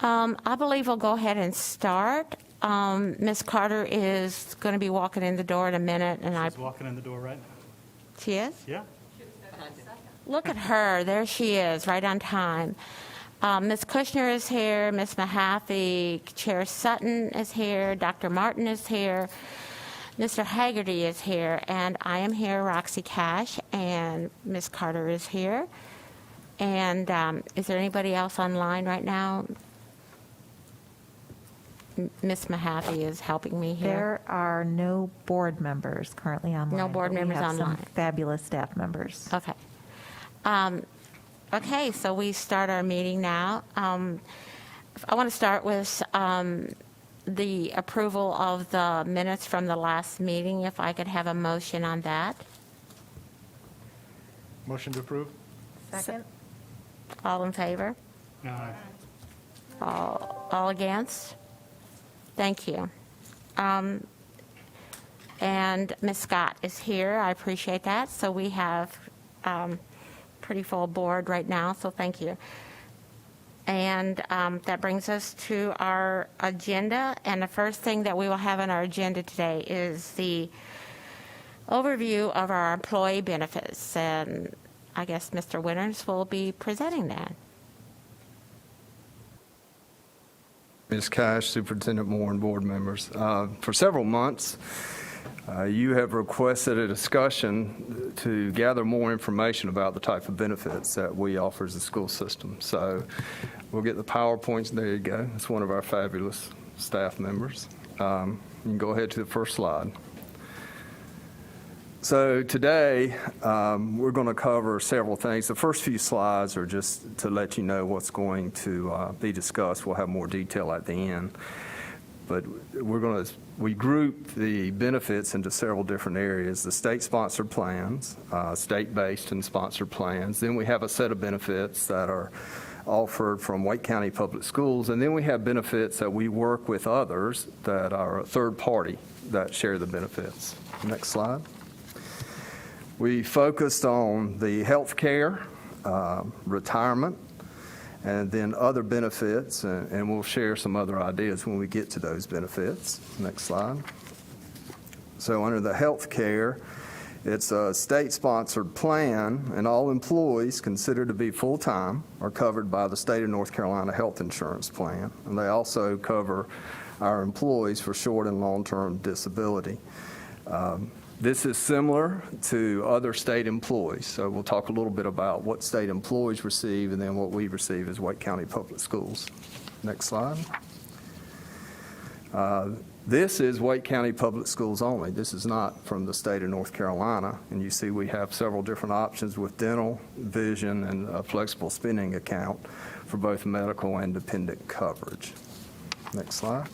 I believe we'll go ahead and start. Ms. Carter is going to be walking in the door in a minute, and She's walking in the door right now. She is? Yeah. Look at her. There she is, right on time. Ms. Kushner is here. Ms. Mahaffey, Chair Sutton is here. Dr. Martin is here. Mr. Haggerty is here. And I am here, Roxy Cash, and Ms. Carter is here. And is there anybody else online right now? Ms. Mahaffey is helping me here. There are no board members currently online. No board but we members have online. Some fabulous staff members. Okay. Okay, so we start our meeting now. I want to start with the approval of the minutes from the last meeting, if I could have a motion on that. Motion to approve? Second? All in favor? Aye. All against? Thank you. And Ms. Scott is here. I appreciate that. So we have pretty full board right now, so thank you. And that brings us to our agenda. And the first thing that we will have on our agenda today is the overview of our employee benefits. And I guess Mr. Winters will be presenting that. Ms. Cash, Superintendent Moore, and board members. For several months, you have requested a discussion to gather more information about the type of benefits that we offer as a school system. So we'll get the PowerPoints. There you go. It's one of our fabulous staff members. You can go ahead to the first slide. So today, we're going to cover several things. The first few slides are just to let you know what's going to be discussed. We'll have more detail at the end. But we group the benefits into several different areas: the state-sponsored plans, state-based and sponsored plans. Then we have a set of benefits that are offered from Wake County Public Schools. And then we have benefits that we work with others that are a third party that share the benefits. Next slide. We focused on the health care, retirement, and then other benefits, and we'll share some other ideas when we get to those benefits. Next slide. So under the health care, it's a state-sponsored plan, and all employees considered to be full-time are covered by the state of North Carolina health insurance plan, and they also cover our employees for short and long-term disability. This is similar to other state employees, so we'll talk a little bit about what state employees receive and then what we receive as Wake County Public Schools. Next slide. This is Wake County Public Schools only. This is not from the state of North Carolina, and you see we have several different options with dental, vision, and a flexible spending account for both medical and dependent coverage. Next slide.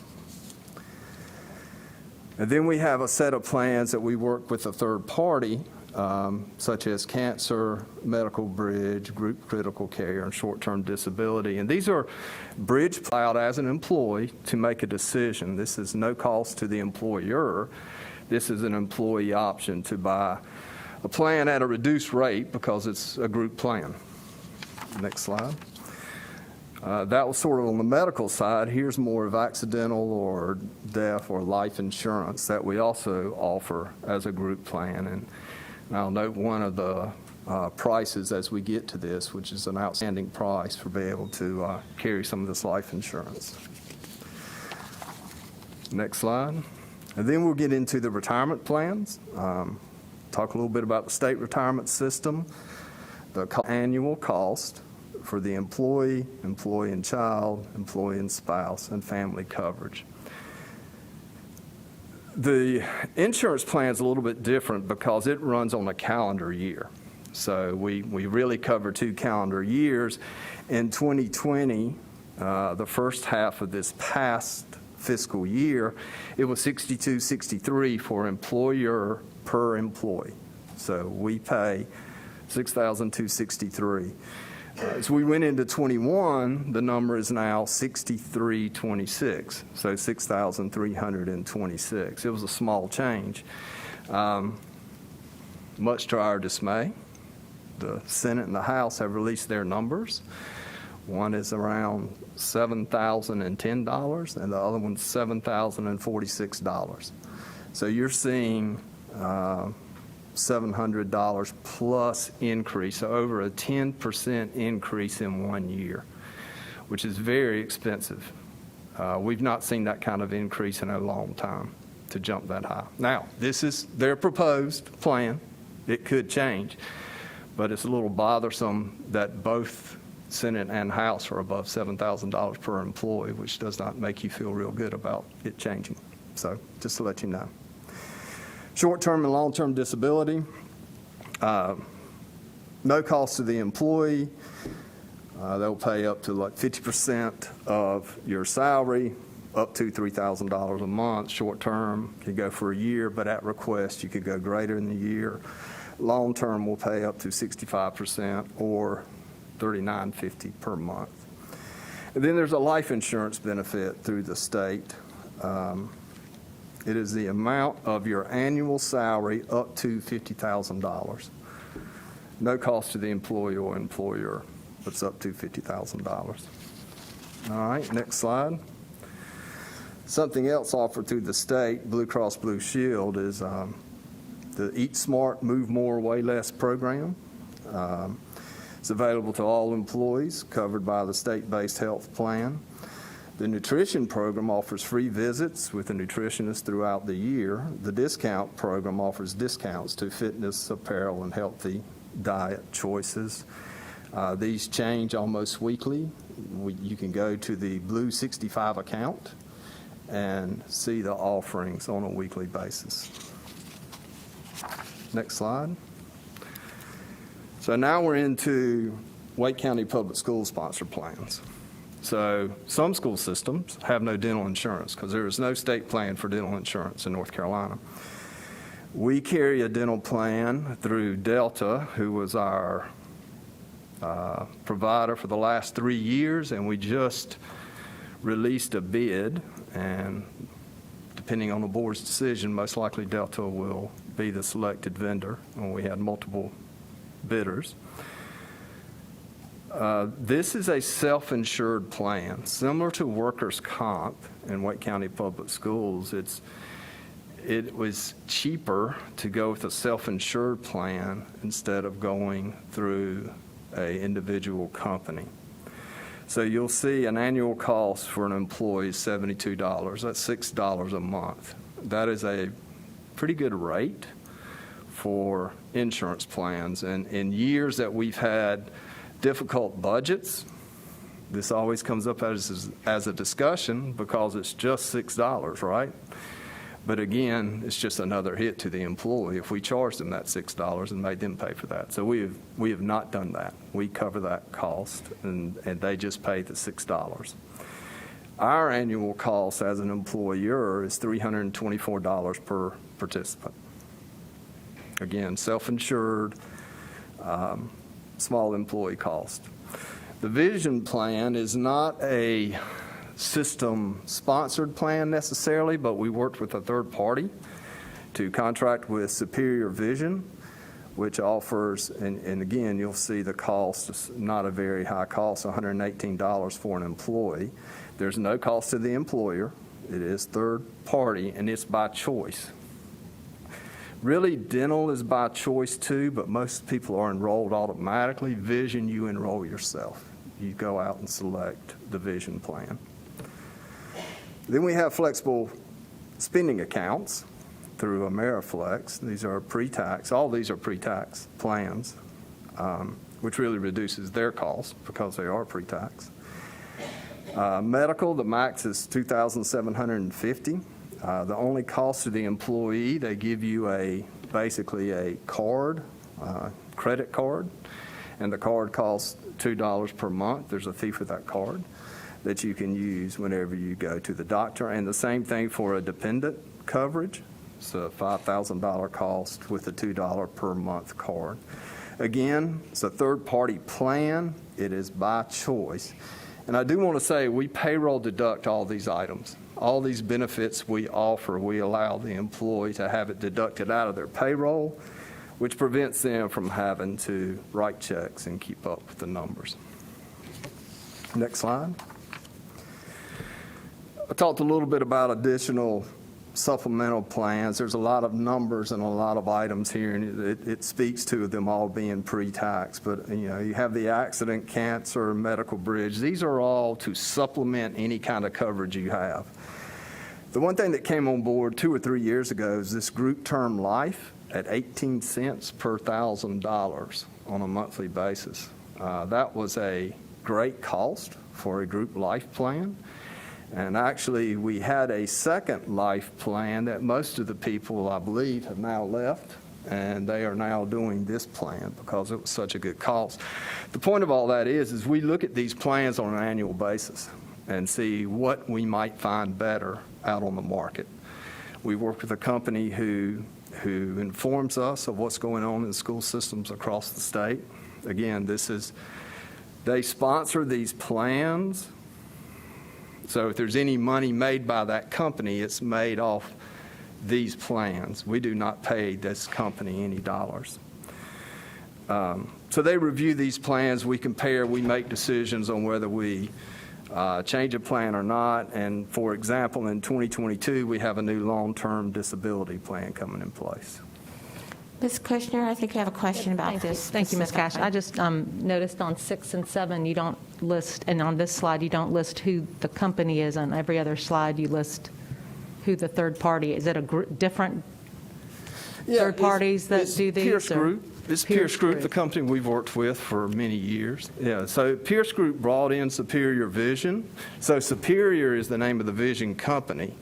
And then we have a set of plans that we work with a third party, such as cancer, medical bridge, group critical care, and short-term disability. And these are bridged out as an employee to make a decision. This is no cost to the employer. This is an employee option to buy a plan at a reduced rate because it's a group plan. Next slide. That was sort of on the medical side. Here's more of accidental or death or life insurance that we also offer as a group plan. And I'll note one of the prices as we get to this, which is an outstanding price for being able to carry some of this life insurance. Next slide. And then we'll get into the retirement plans, talk a little bit about the state retirement system, the annual cost for the employee, employee and child, employee and spouse, and family coverage. The insurance plan is a little bit different because it runs on a calendar year. So we really cover 2 calendar years. In 2020, the first half of this past fiscal year, it was $62.63 for employer per employee. So we pay $6,263. As we went into 21, the number is now 6326, so 6,326. It was a small change. Much to our dismay, the Senate and the House have released their numbers. One is around $7,010, and the other one's $7,046. So you're seeing $700 plus increase, so over a 10% increase in 1 year, which is very expensive. We've not seen that kind of increase in a long time to jump that high. Now, this is their proposed plan. It could change, but it's a little bothersome that both Senate and House are above $7,000 per employee, which does not make you feel real good about it changing. So just to let you know. Short-term and long-term disability, no cost to the employee. They'll pay up to like 50% of your salary, up to $3,000 a month. Short-term, you go for a year, but at request, you could go greater than the year. Long-term will pay up to 65% or $39.50 per month. And then there's a life insurance benefit through the state. It is the amount of your annual salary up to $50,000. No cost to the employee or employer, but it's up to $50,000. All right, next slide. Something else offered through the state, Blue Cross Blue Shield, is the Eat Smart, Move More, Weigh Less program. It's available to all employees covered by the state-based health plan. The nutrition program offers free visits with a nutritionist throughout the year. The discount program offers discounts to fitness, apparel, and healthy diet choices. These change almost weekly. You can go to the Blue 65 account and see the offerings on a weekly basis. Next slide. So now we're into Wake County Public Schools sponsored plans. So some school systems have no dental insurance because there is no state plan for dental insurance in North Carolina. We carry a dental plan through Delta, who was our provider for the last 3 years, and we just released a bid, and depending on the board's decision, most likely Delta will be the selected vendor, and we had multiple bidders. This is a self-insured plan, similar to workers' comp in Wake County Public Schools. It was cheaper to go with a self-insured plan instead of going through an individual company. So you'll see an annual cost for an employee is $72. That's $6 a month. That is a pretty good rate for insurance plans. And in years that we've had difficult budgets, this always comes up as a discussion because it's just $6, right? But again, it's just another hit to the employee if we charged them that $6 and made them pay for that. So we have not done that. We cover that cost, and they just pay the $6. Our annual cost as an employer is $324 per participant. Again, self-insured, small employee cost. The Vision Plan is not a system-sponsored plan necessarily, but we worked with a third party to contract with Superior Vision, which offers, and again, you'll see the cost is not a very high cost, $118 for an employee. There's no cost to the employer. It is third party, and it's by choice. Really, dental is by choice too, but most people are enrolled automatically. Vision, you enroll yourself. You go out and select the Vision plan. Then we have flexible spending accounts through Ameriflex. These are pre-tax. All these are pre-tax plans, which really reduces their cost because they are pre-tax. Medical, the max is $2,750. The only cost to the employee, they give you basically a card, credit card, and the card costs $2 per month. There's a fee for that card that you can use whenever you go to the doctor. And the same thing for a dependent coverage. It's a $5,000 cost with a $2 per month card. Again, it's a third-party plan. It is by choice. And I do want to say we payroll deduct all these items. All these benefits we offer, we allow the employee to have it deducted out of their payroll, which prevents them from having to write checks and keep up with the numbers. Next slide. I talked a little bit about additional supplemental plans. There's a lot of numbers and a lot of items here, and it speaks to them all being pre-tax. But, you have the accident, cancer, medical bridge. These are all to supplement any kind of coverage you have. The one thing that came on board 2 or 3 years ago is this group term life at 18 cents per $1,000 on a monthly basis. That was a great cost for a group life plan. And actually, we had a second life plan that most of the people, I believe, have now left, and they are now doing this plan because it was such a good cost. The point of all that is we look at these plans on an annual basis and see what we might find better out on the market. We work with a company who informs us of what's going on in school systems across the state. Again, they sponsor these plans. So if there's any money made by that company, it's made off these plans. We do not pay this company any dollars. So they review these plans, we compare, we make decisions on whether we change a plan or not. And for example, in 2022, we have a new long-term disability plan coming in place. Ms. Kushner, I think you have a question about this. Thank you, Ms. Cash. specifically. I just noticed on 6 and 7, you don't list, and on this slide, you don't list who the company is. On every other slide, you list who the third party is. Is it a different third parties that do these? Pierce or- Group. It's Pierce Group, the company we've worked with for many years. Yeah, so Pierce Group brought in Superior Vision. So Superior is the name of the vision company,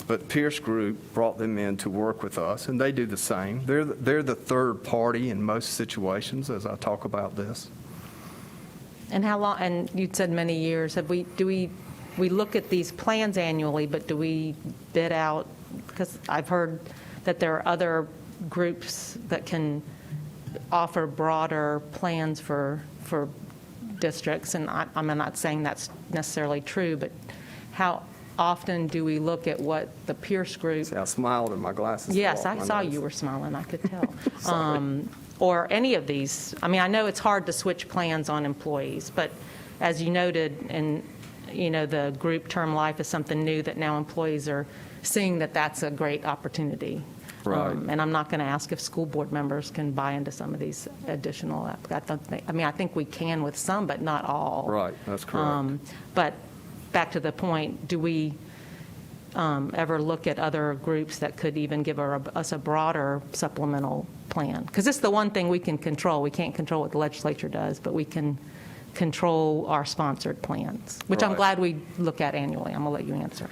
but Pierce Group brought them in to work with us, and they do the same. They're the third party in most situations as I talk about this. And how long, and you said many years, do we look at these plans annually, but do we bid out? Because I've heard that there are other groups that can offer broader plans for districts, and I'm not saying that's necessarily true, but how often do we look at what the Pierce Group? See, I smiled and my glasses fell Yes, off I my saw nose. you were smiling, I could tell. Sorry. Or any of these. I mean, I know it's hard to switch plans on employees, but as you noted, and, the group term life is something new that now employees are seeing that that's a great opportunity. Right. And I'm not going to ask if school board members can buy into some of these additional, I think we can with some, but not all. Right, that's correct. But back to the point, do we ever look at other groups that could even give us a broader supplemental plan? Because this is the one thing we can control. We can't control what the legislature does, but we can control our sponsored plans, which I'm Right. glad we look at annually. I'm going to let you answer.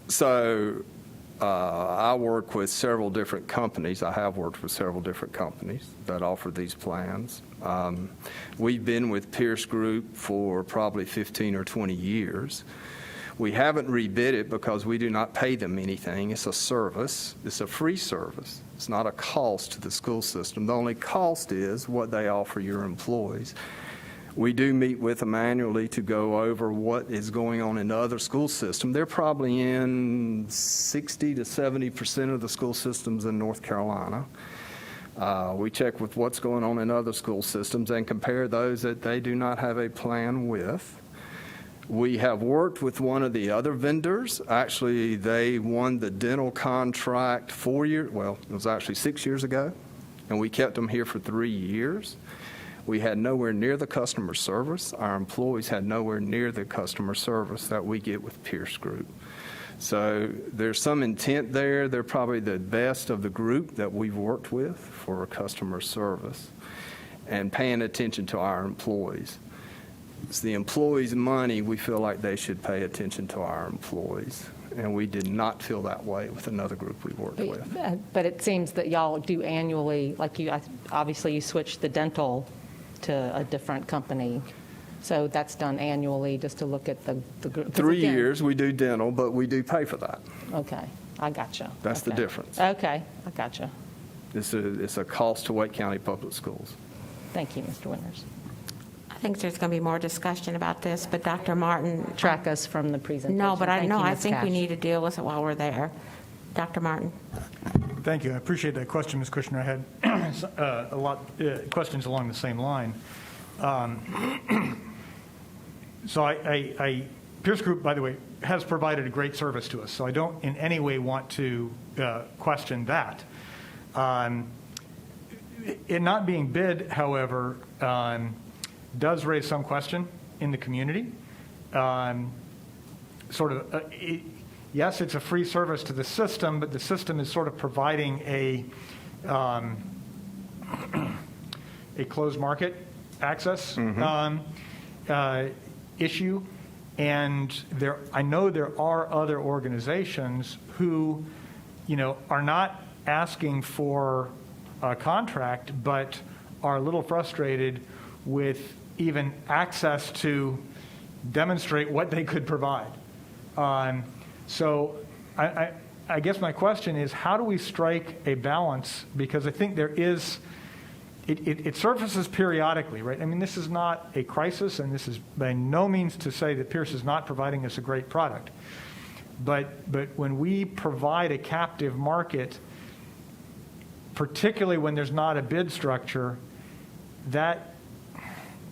So I work with several different companies. I have worked with several different companies that offer these plans. We've been with Pierce Group for probably 15 or 20 years. We haven't rebid it because we do not pay them anything. It's a service. It's a free service. It's not a cost to the school system. The only cost is what they offer your employees. We do meet with them annually to go over what is going on in other school systems. They're probably in 60 to 70% of the school systems in North Carolina. We check with what's going on in other school systems and compare those that they do not have a plan with. We have worked with one of the other vendors. Actually, they won the dental contract it was actually 6 years ago, and we kept them here for 3 years. We had nowhere near the customer service. Our employees had nowhere near the customer service that we get with Pierce Group. So there's some intent there. They're probably the best of the group that we've worked with for customer service and paying attention to our employees. It's the employees' money. We feel like they should pay attention to our employees. And we did not feel that way with another group we worked with. But it seems that y'all do annually, like obviously you switched the dental to a different company. So that's done annually just to look at the group. 'Cause 3 again- years, we do dental, but we do pay for that. Okay, I gotcha. That's the Okay. difference. Okay, I gotcha. It's a cost to Wake County Public Schools. Thank you, Mr. Winters. I think there's going to be more discussion about this, but Dr. Martin. Track us from the presentation. No, but Thank you, I Ms. think we Cash. need to deal with it while we're there. Dr. Martin. Thank you. I appreciate that question, Ms. Kushner. I had questions along the same line. Pierce Group, by the way, has provided a great service to us, so I don't in any way want to question that. It not being bid, however, does raise some question in the community. Yes, it's a free service to the system, but the system is sort of providing a closed market access issue. And I know there are other organizations who, are not asking for a contract, but are a little frustrated with even access to demonstrate what they could provide. So I guess my question is, how do we strike a balance? Because I think there is, it surfaces periodically, right? I mean, this is not a crisis, and this is by no means to say that Pierce is not providing us a great product. But when we provide a captive market, particularly when there's not a bid structure, that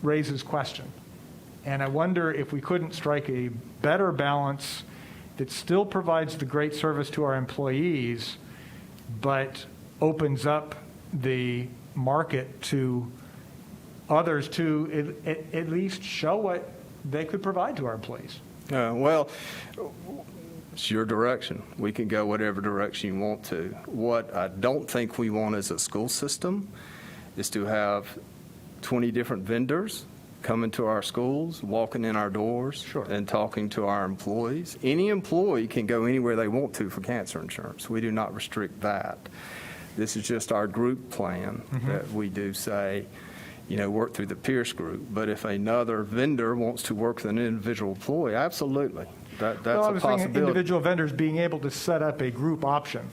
raises question. And I wonder if we couldn't strike a better balance that still provides the great service to our employees, but opens up the market to others to at least show what they could provide to our employees. Well, it's your direction. We can go whatever direction you want to. What I don't think we want as a school system is to have 20 different vendors coming to our schools, walking in our doors, Sure. and talking to our employees. Any employee can go anywhere they want to for cancer insurance. We do not restrict that. This is just our group plan that we do say, work through the Pierce Group. But if another vendor wants to work with an individual employee, absolutely. That's I a was thinking possibility. individual vendors being able to set up a group option.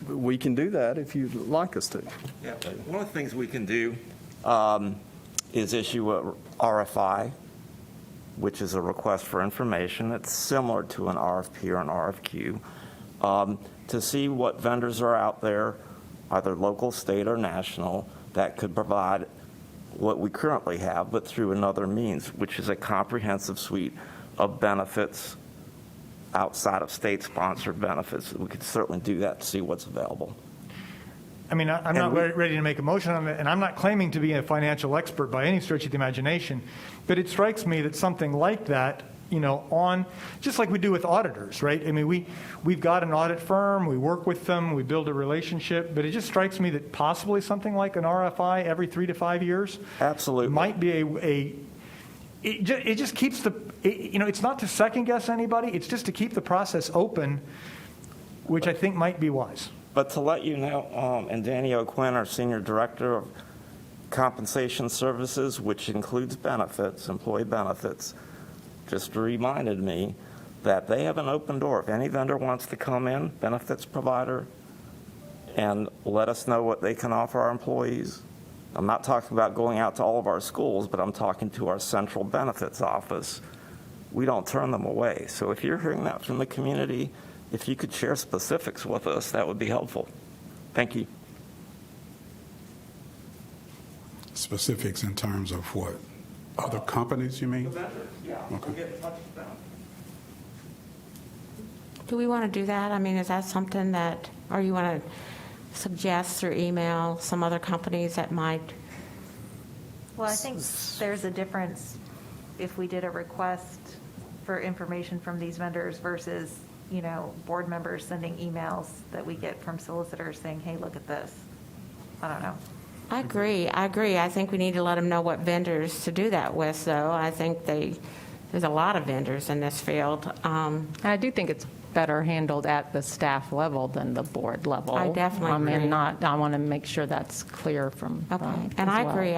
We can do that if you'd like us to. Yeah, one of the things we can do is issue a RFI, which is a request for information. It's similar to an RFP or an RFQ, to see what vendors are out there, either local, state, or national, that could provide what we currently have, but through another means, which is a comprehensive suite of benefits outside of state-sponsored benefits. We could certainly do that to see what's available. I mean, I'm not ready to make a motion on it, and I'm not claiming to be a financial expert by any stretch of the imagination, but it strikes me that something like that, just like we do with auditors, right? I mean, we've got an audit firm, we work with them, we build a relationship, but it just strikes me that possibly something like an RFI every 3 to 5 years Absolutely. might be it just keeps it's not to second guess anybody, it's just to keep the process open, which I think might be wise. But to let you know, and Danny O'Quinn, our Senior Director of Compensation Services, which includes benefits, employee benefits, just reminded me that they have an open door. If any vendor wants to come in, benefits provider, and let us know what they can offer our employees. I'm not talking about going out to all of our schools, but I'm talking to our central benefits office. We don't turn them away. So if you're hearing that from the community, if you could share specifics with us, that would be helpful. Thank you. Specifics in terms of what? Other companies, you mean? Okay. Do we want to do that? I mean, is that something that, or you want to suggest through email some other companies that might? Well, I think there's a difference if we did a request for information from these vendors versus, board members sending emails that we get from solicitors saying, hey, look at this. I don't know. I agree. I think we need to let them know what vendors to do that with, though. I think there's a lot of vendors in this field. And I do think it's better handled at the staff level than the board level. I definitely agree. I want to make sure that's clear from. Okay, and as I well. agree.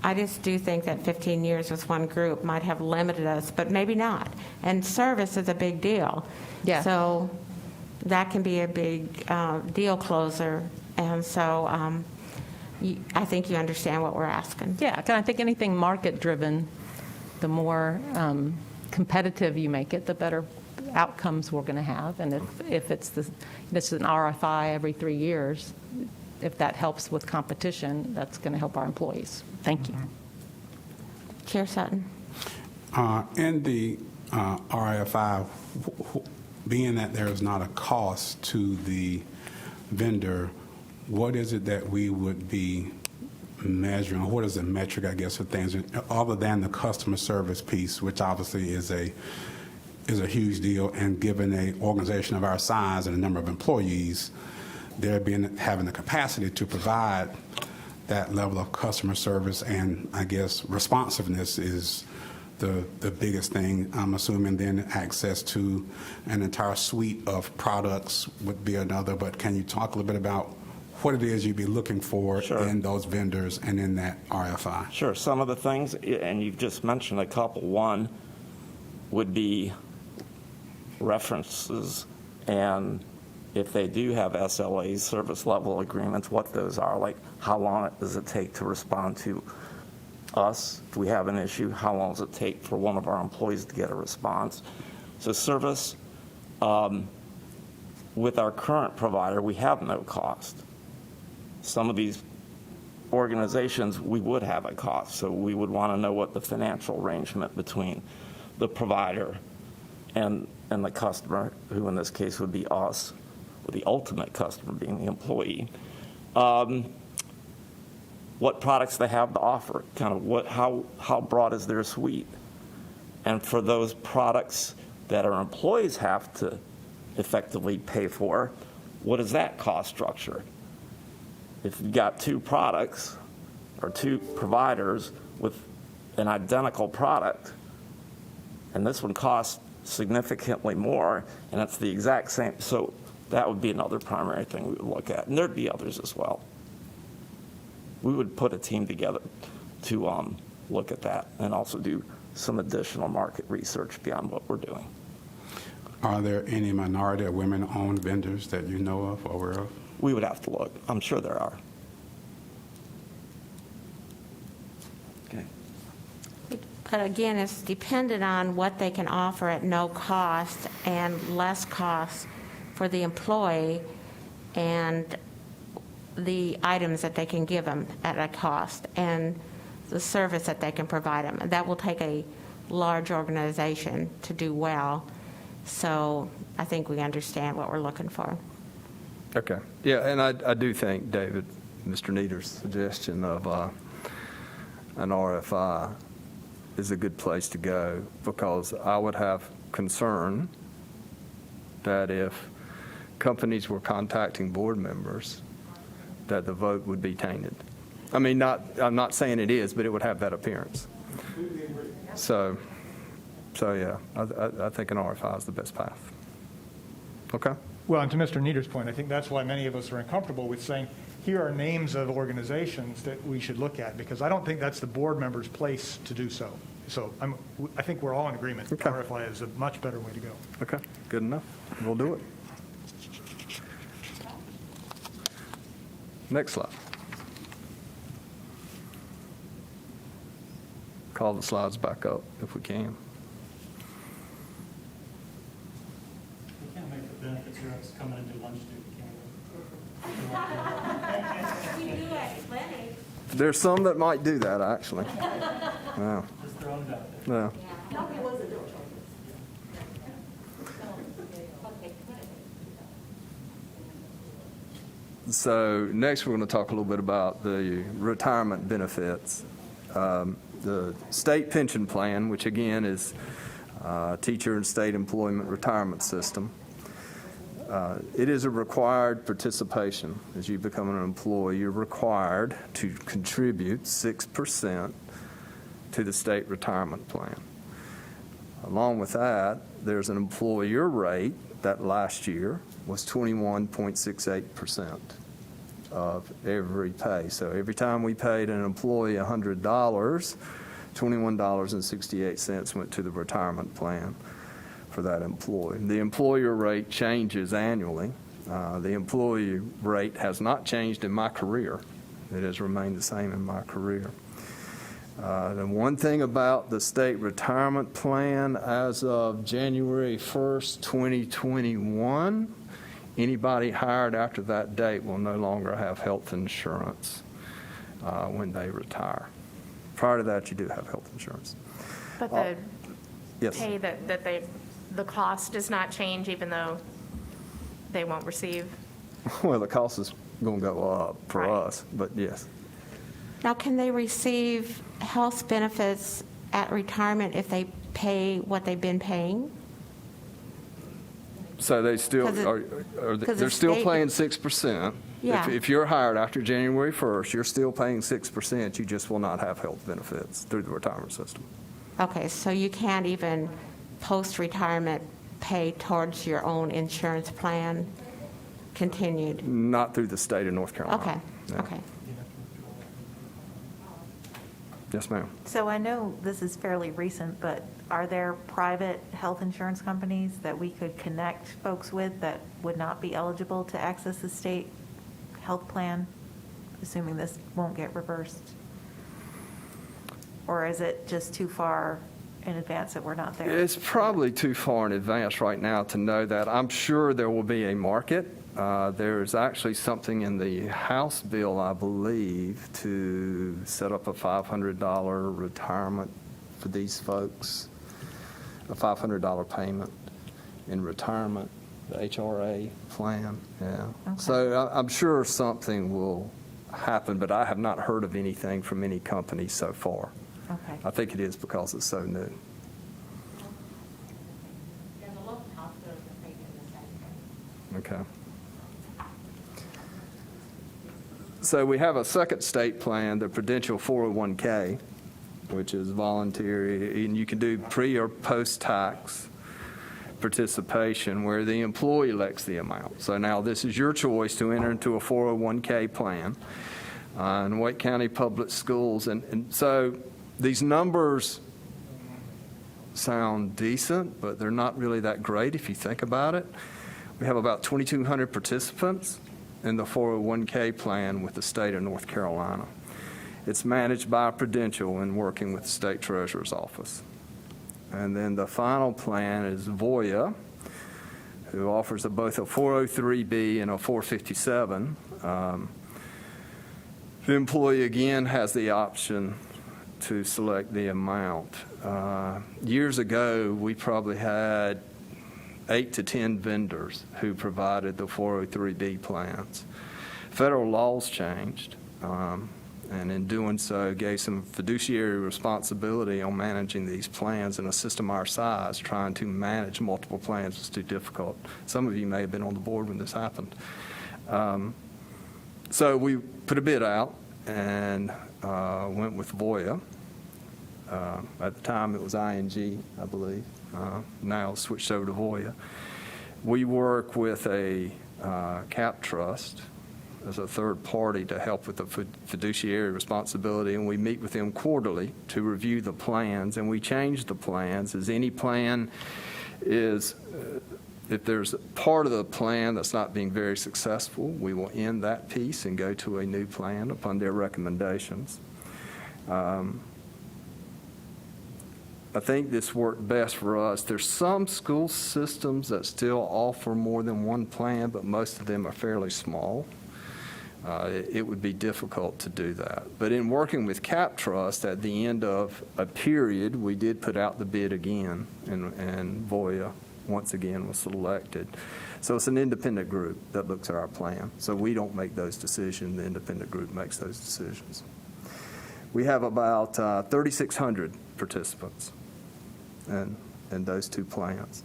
I just do think that 15 years with one group might have limited us, but maybe not. And service is a big deal. Yeah. So that can be a big deal closer. And so I think you understand what we're asking. Yeah, and I think anything market-driven, the more competitive you make it, the better outcomes we're going to have. And if this is an RFI every 3 years, if that helps with competition, that's going to help our employees. Thank you. Chair Sutton. In the RFI, being that there is not a cost to the vendor, what is it that we would be measuring? What is the metric, I guess, of things other than the customer service piece, which obviously is a huge deal, and given an organization of our size and a number of employees, having the capacity to provide that level of customer service and, I guess, responsiveness is the biggest thing. I'm assuming then access to an entire suite of products would be another, but can you talk a little bit about what it is you'd be looking for Sure. in those vendors and in that RFI? Sure. Some of the things, and you've just mentioned a couple. One would be references, and if they do have SLAs, service level agreements, what those are, like how long does it take to respond to us? If we have an issue, how long does it take for one of our employees to get a response? So service, with our current provider, we have no cost. Some of these organizations, we would have a cost, so we would want to know what the financial arrangement between the provider and the customer, who in this case would be us, with the ultimate customer being the employee. What products they have to offer, kind of how broad is their suite? And for those products that our employees have to effectively pay for, what is that cost structure? If you've got two products or two providers with an identical product, and this one costs significantly more, and it's the exact same, so that would be another primary thing we would look at. And there'd be others as well. We would put a team together to look at that and also do some additional market research beyond what we're doing. Are there any minority or women-owned vendors that you know of or aware of? We would have to look. I'm sure there are. Okay. But again, it's dependent on what they can offer at no cost and less cost for the employee and the items that they can give them at a cost and the service that they can provide them. That will take a large organization to do well. So I think we understand what we're looking for. Okay. Yeah, and I do think, David, Mr. Nieder's suggestion of an RFI is a good place to go, because I would have concern that if companies were contacting board members, that the vote would be tainted. I mean, I'm not saying it is, but it would have that appearance. So yeah, I think an RFI is the best path. Okay? Well, and to Mr. Nieder's point, I think that's why many of us are uncomfortable with saying, here are names of organizations that we should look at, because I don't think that's the board member's place to do so. So I think we're all in agreement. Okay. RFI is a much better way to go. Okay, good enough. We'll do it. Next slide. Call the slides back up if we can. We can't make the benefits reps come in and do lunch duty, can we? There's some that might do that, actually. Yeah. Just throwing it out there. Yeah. So next, we're going to talk a little bit about the retirement benefits. The state pension plan, which again is teacher and state employment retirement system. It is a required participation. As you become an employee, you're required to contribute 6% to the state retirement plan. Along with that, there's an employer rate that last year was 21.68% of every pay. So every time we paid an employee $100, $21.68 went to the retirement plan for that employee. The employer rate changes annually. The employee rate has not changed in my career. It has remained the same in my career. The one thing about the state retirement plan, as of January 1st, 2021, anybody hired after that date will no longer have health insurance when they retire. Prior to that, you do have health insurance. But the Yes. pay the cost does not change even though they won't receive? Well, the cost is going to go up for Right. us, but yes. Now, can they receive health benefits at retirement if they pay what they've been paying? So they still, 'Cause it- they're 'cause the still state- paying 6%. Yeah. If you're hired after January 1st, you're still paying 6%. You just will not have health benefits through the retirement system. Okay, so you can't even post-retirement pay towards your own insurance plan continued? Not through the state of North Carolina. Okay, No. okay. Yes, ma'am. So I know this is fairly recent, but are there private health insurance companies that we could connect folks with that would not be eligible to access the state health plan, assuming this won't get reversed? Or is it just too far in advance that we're not there? It's probably too far in advance right now to know that. I'm sure there will be a market. There's actually something in the House bill, I believe, to set up a $500 retirement for these folks, a $500 payment in retirement, the HRA plan, yeah. Okay. So I'm sure something will happen, but I have not heard of anything from any company so far. Okay. I think it is because it's so new. Okay. So we have a second state plan, the Prudential 401K, which is voluntary, and you can do pre or post-tax participation where the employee elects the amount. So now this is your choice to enter into a 401K plan in Wake County Public Schools. And so these numbers sound decent, but they're not really that great if you think about it. We have about 2,200 participants in the 401K plan with the state of North Carolina. It's managed by Prudential and working with the state treasurer's office. And then the final plan is Voya, who offers both a 403B and a 457. The employee, again, has the option to select the amount. Years ago, we probably had 8 to 10 vendors who provided the 403B plans. Federal laws changed, and in doing so, gave some fiduciary responsibility on managing these plans. In a system our size, trying to manage multiple plans was too difficult. Some of you may have been on the board when this happened. So we put a bid out and went with Voya. At the time, it was ING, I believe. Now it's switched over to Voya. We work with a cap trust as a third party to help with the fiduciary responsibility, and we meet with them quarterly to review the plans, and we change the plans as any plan is, if there's a part of the plan that's not being very successful, we will end that piece and go to a new plan upon their recommendations. I think this worked best for us. There's some school systems that still offer more than one plan, but most of them are fairly small. It would be difficult to do that. But in working with Cap Trust, at the end of a period, we did put out the bid again, and Voya, once again, was selected. So it's an independent group that looks at our plan. So we don't make those decisions. The independent group makes those decisions. We have about 3,600 participants in those two plans.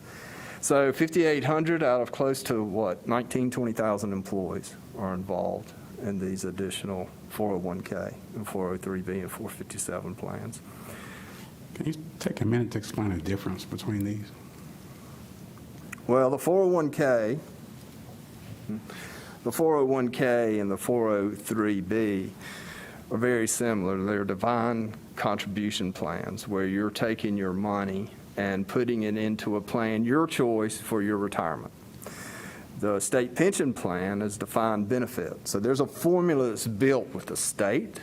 So 5,800 out of close to, 20,000 employees are involved in these additional 401K and 403B and 457 plans. Can you take a minute to explain the difference between these? Well, the 401K and the 403B are very similar. They're defined contribution plans where you're taking your money and putting it into a plan, your choice for your retirement. The state pension plan is defined benefit. So there's a formula that's built with the state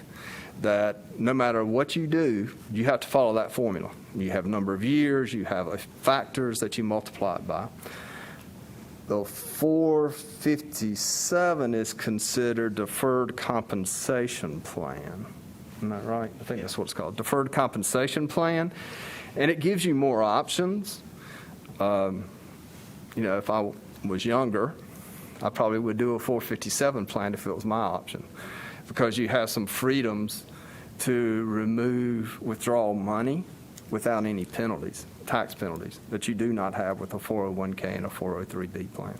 that no matter what you do, you have to follow that formula. You have a number of years, you have factors that you multiply it by. The 457 is considered deferred compensation plan. Isn't that right? I think that's what it's called, deferred compensation plan. And it gives you more options. You know, if I was younger, I probably would do a 457 plan if it was my option, because you have some freedoms to remove withdrawal money without any penalties, tax penalties, that you do not have with a 401k and a 403b plan.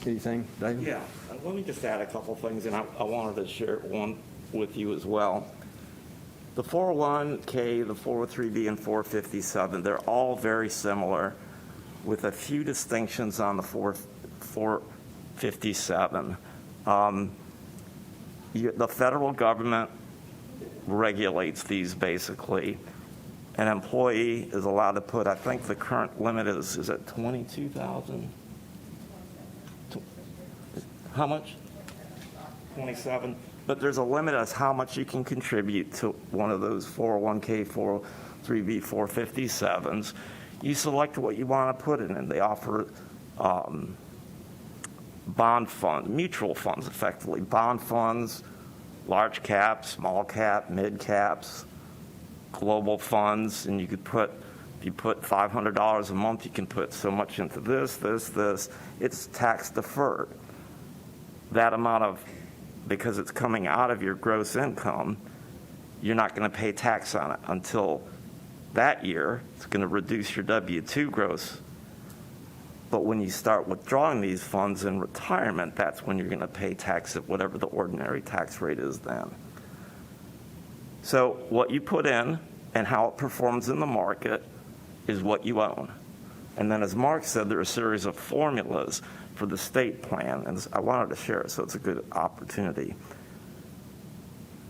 Anything, David? Yeah, let me just add a couple things, and I wanted to share one with you as well. The 401k, the 403b, and 457, they're all very similar with a few distinctions on the 457. The federal government regulates these basically. An employee is allowed to put, I think the current limit is it 22,000? How much? 27. But there's a limit as how much you can contribute to one of those 401k, 403b, 457s. You select what you want to put in, and they offer bond funds, mutual funds, effectively. Bond funds, large cap, small cap, mid caps, global funds, and you could put, if you put $500 a month, you can put so much into this. It's tax deferred. That amount of, because it's coming out of your gross income, you're not going to pay tax on it until that year. It's going to reduce your W-2 gross. But when you start withdrawing these funds in retirement, that's when you're going to pay tax at whatever the ordinary tax rate is then. So what you put in and how it performs in the market is what you own. And then, as Mark said, there are a series of formulas for the state plan, and I wanted to share it, so it's a good opportunity.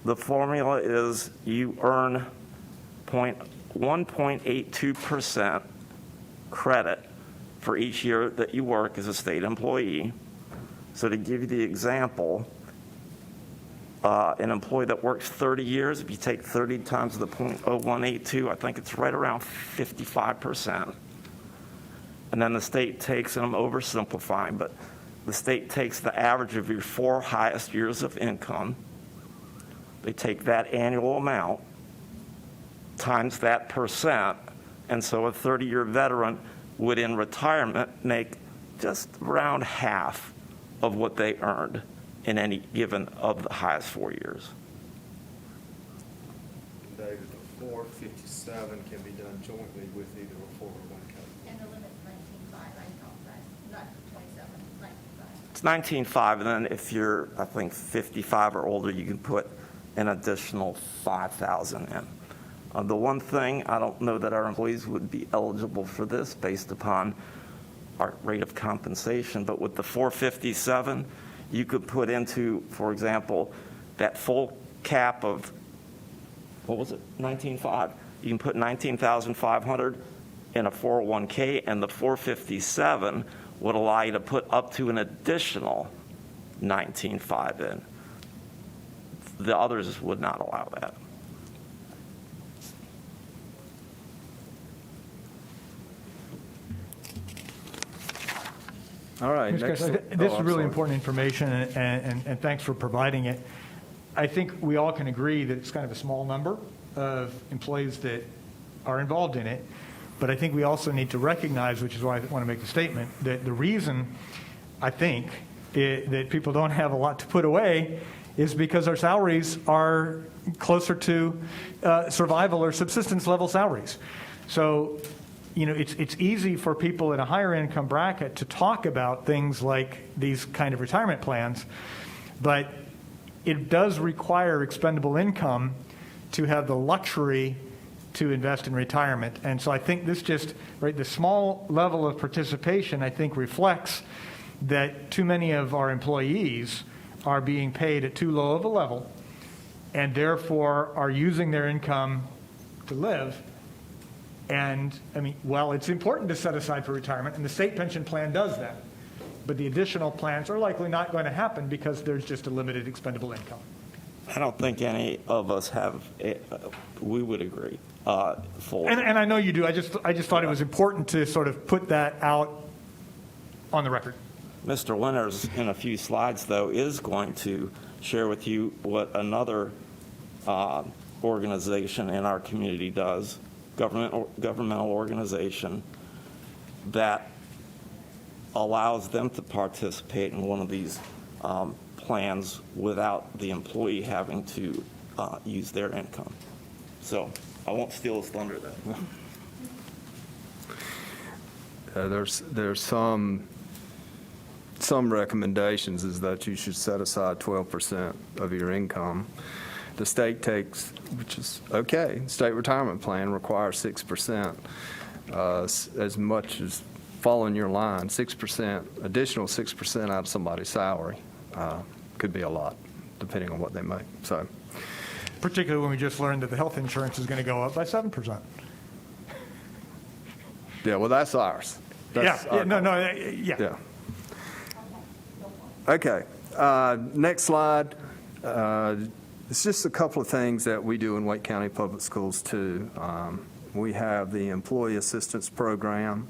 The formula is you earn 1.82% credit for each year that you work as a state employee. So to give you the example, an employee that works 30 years, if you take 30 times the 0.0182, I think it's right around 55%. And then the state takes, and I'm oversimplifying, but the state takes the average of your 4 highest years of income. They take that annual amount times that percent, and so a 30-year veteran would in retirement make just around half of what they earned in any given of the highest 4 years. David, the 457 can be done jointly with either a 401k. And the limit's 19.5, I know, right? Not 27, 19.5. It's 19.5, and then if you're, I think, 55 or older, you can put an additional 5,000 in. The one thing, I don't know that our employees would be eligible for this based upon our rate of compensation, but with the 457, you could put into, for example, that full cap of, what was it, 19.5. You can put 19,500 in a 401k, and the 457 would allow you to put up to an additional 19.5 in. The others would not allow that. All right. Mr. Next. Kessler, this is I'm really sorry. important information, and thanks for providing it. I think we all can agree that it's kind of a small number of employees that are involved in it, but I think we also need to recognize, which is why I want to make the statement, that the reason I think that people don't have a lot to put away is because our salaries are closer to survival or subsistence level salaries. So, you know, it's easy for people in a higher income bracket to talk about things like these kind of retirement plans, but it does require expendable income to have the luxury to invest in retirement. And so I think this just, right, the small level of participation, I think, reflects that too many of our employees are being paid at too low of a level and therefore are using their income to live. And, I mean, well, it's important to set aside for retirement, and the state pension plan does that. But the additional plans are likely not going to happen because there's just a limited expendable income. I don't think any of us have, we would agree fully. And I know you do. I just thought it was important to sort of put that out on the record. Mr. Winters, in a few slides, though, is going to share with you what another organization in our community does, governmental organization, that allows them to participate in one of these plans without the employee having to use their income. So I won't steal his thunder there. There's some recommendations is that you should set aside 12% of your income. The state takes, which is okay, state retirement plan requires 6%. As much as following your line, 6%, additional 6% out of somebody's salary could be a lot, depending on what they make. So, Particularly when we just learned that the health insurance is going to go up by 7%. yeah, well, that's ours. That's Yeah, our no, cost. yeah. Yeah. Okay, next slide. It's just a couple of things that we do in Wake County Public Schools too. We have the Employee Assistance Program,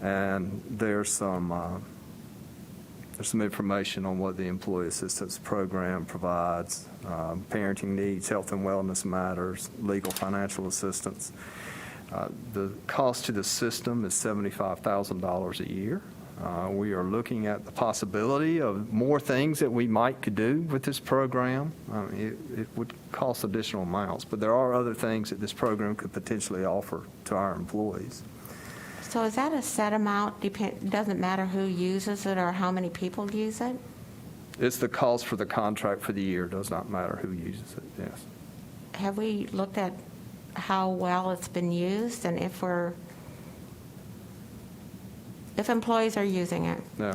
and there's some information on what the Employee Assistance Program provides, parenting needs, health and wellness matters, legal financial assistance. The cost to the system is $75,000 a year. We are looking at the possibility of more things that we could do with this program. It would cost additional amounts, but there are other things that this program could potentially offer to our employees. So is that a set amount? Doesn't matter who uses it or how many people use it? It's the cost for the contract for the year. Does not matter who uses it, yes. Have we looked at how well it's been used and if employees are using it? No.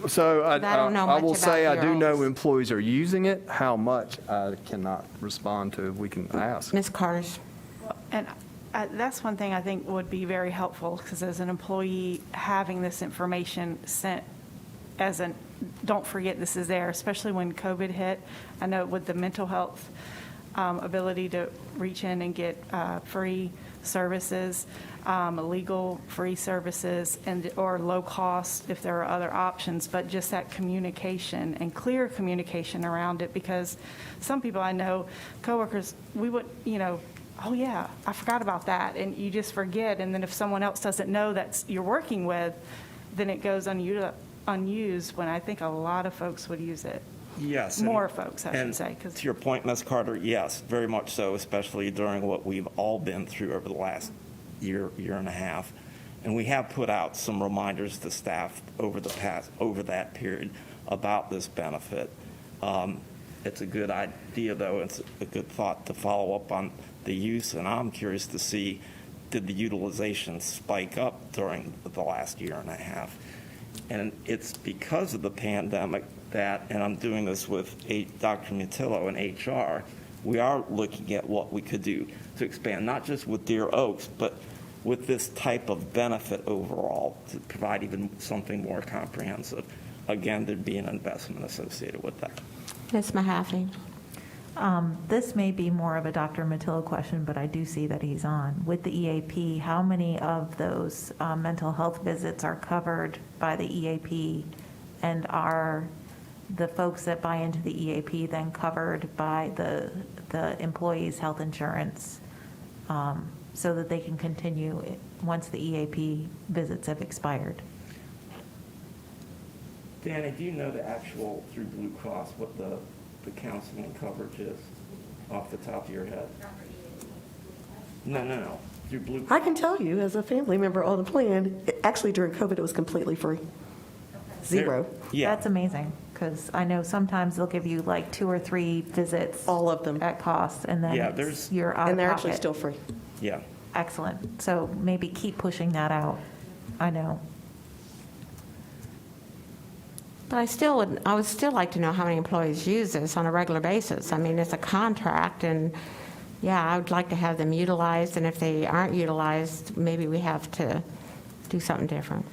So I don't know I will much say about I do know bureaus. employees are using it. How much, I cannot respond to. We can ask. Ms. Carter's. And that's one thing I think would be very helpful, because as an employee, having this information sent don't forget this is there, especially when COVID hit. I know with the mental health ability to reach in and get free services, legal free services, or low cost if there are other options, but just that communication and clear communication around it, because some people I know, coworkers, we would, oh yeah, I forgot about that, and you just forget, and then if someone else doesn't know that you're working with, then it goes unused when I think a lot of folks would use it. Yes. More folks, I should and say. 'Cause to your point, Ms. Carter, yes, very much so, especially during what we've all been through over the last year and a half. And we have put out some reminders to staff over that period about this benefit. It's a good idea, though. It's a good thought to follow up on the use, and I'm curious to see, did the utilization spike up during the last year and a half? And it's because of the pandemic that, and I'm doing this with Dr. Mutillo in HR, we are looking at what we could do to expand, not just with Deer Oaks, but with this type of benefit overall, to provide even something more comprehensive. Again, there'd be an investment associated with that. Ms. Mahaffey. This may be more of a Dr. Matillo question, but I do see that he's on. With the EAP, how many of those mental health visits are covered by the EAP, and are the folks that buy into the EAP then covered by the employee's health insurance, so that they can continue once the EAP visits have expired? Danny, do you know the actual through Blue Cross, what the counseling coverage is off the top of your head? No. Through Blue Cross. I can tell you, as a family member on the plan, actually during COVID, it was completely free. Zero. Yeah. That's amazing, because I know sometimes they'll give you like 2 or 3 visits. All of them. At cost, and then Yeah, you're out of pocket. And they're actually still free. Yeah. Excellent. So maybe keep pushing that out. I know. But I would still like to know how many employees use this on a regular basis. I mean, it's a contract, and yeah, I would like to have them utilized, and if they aren't utilized, maybe we have to do something different.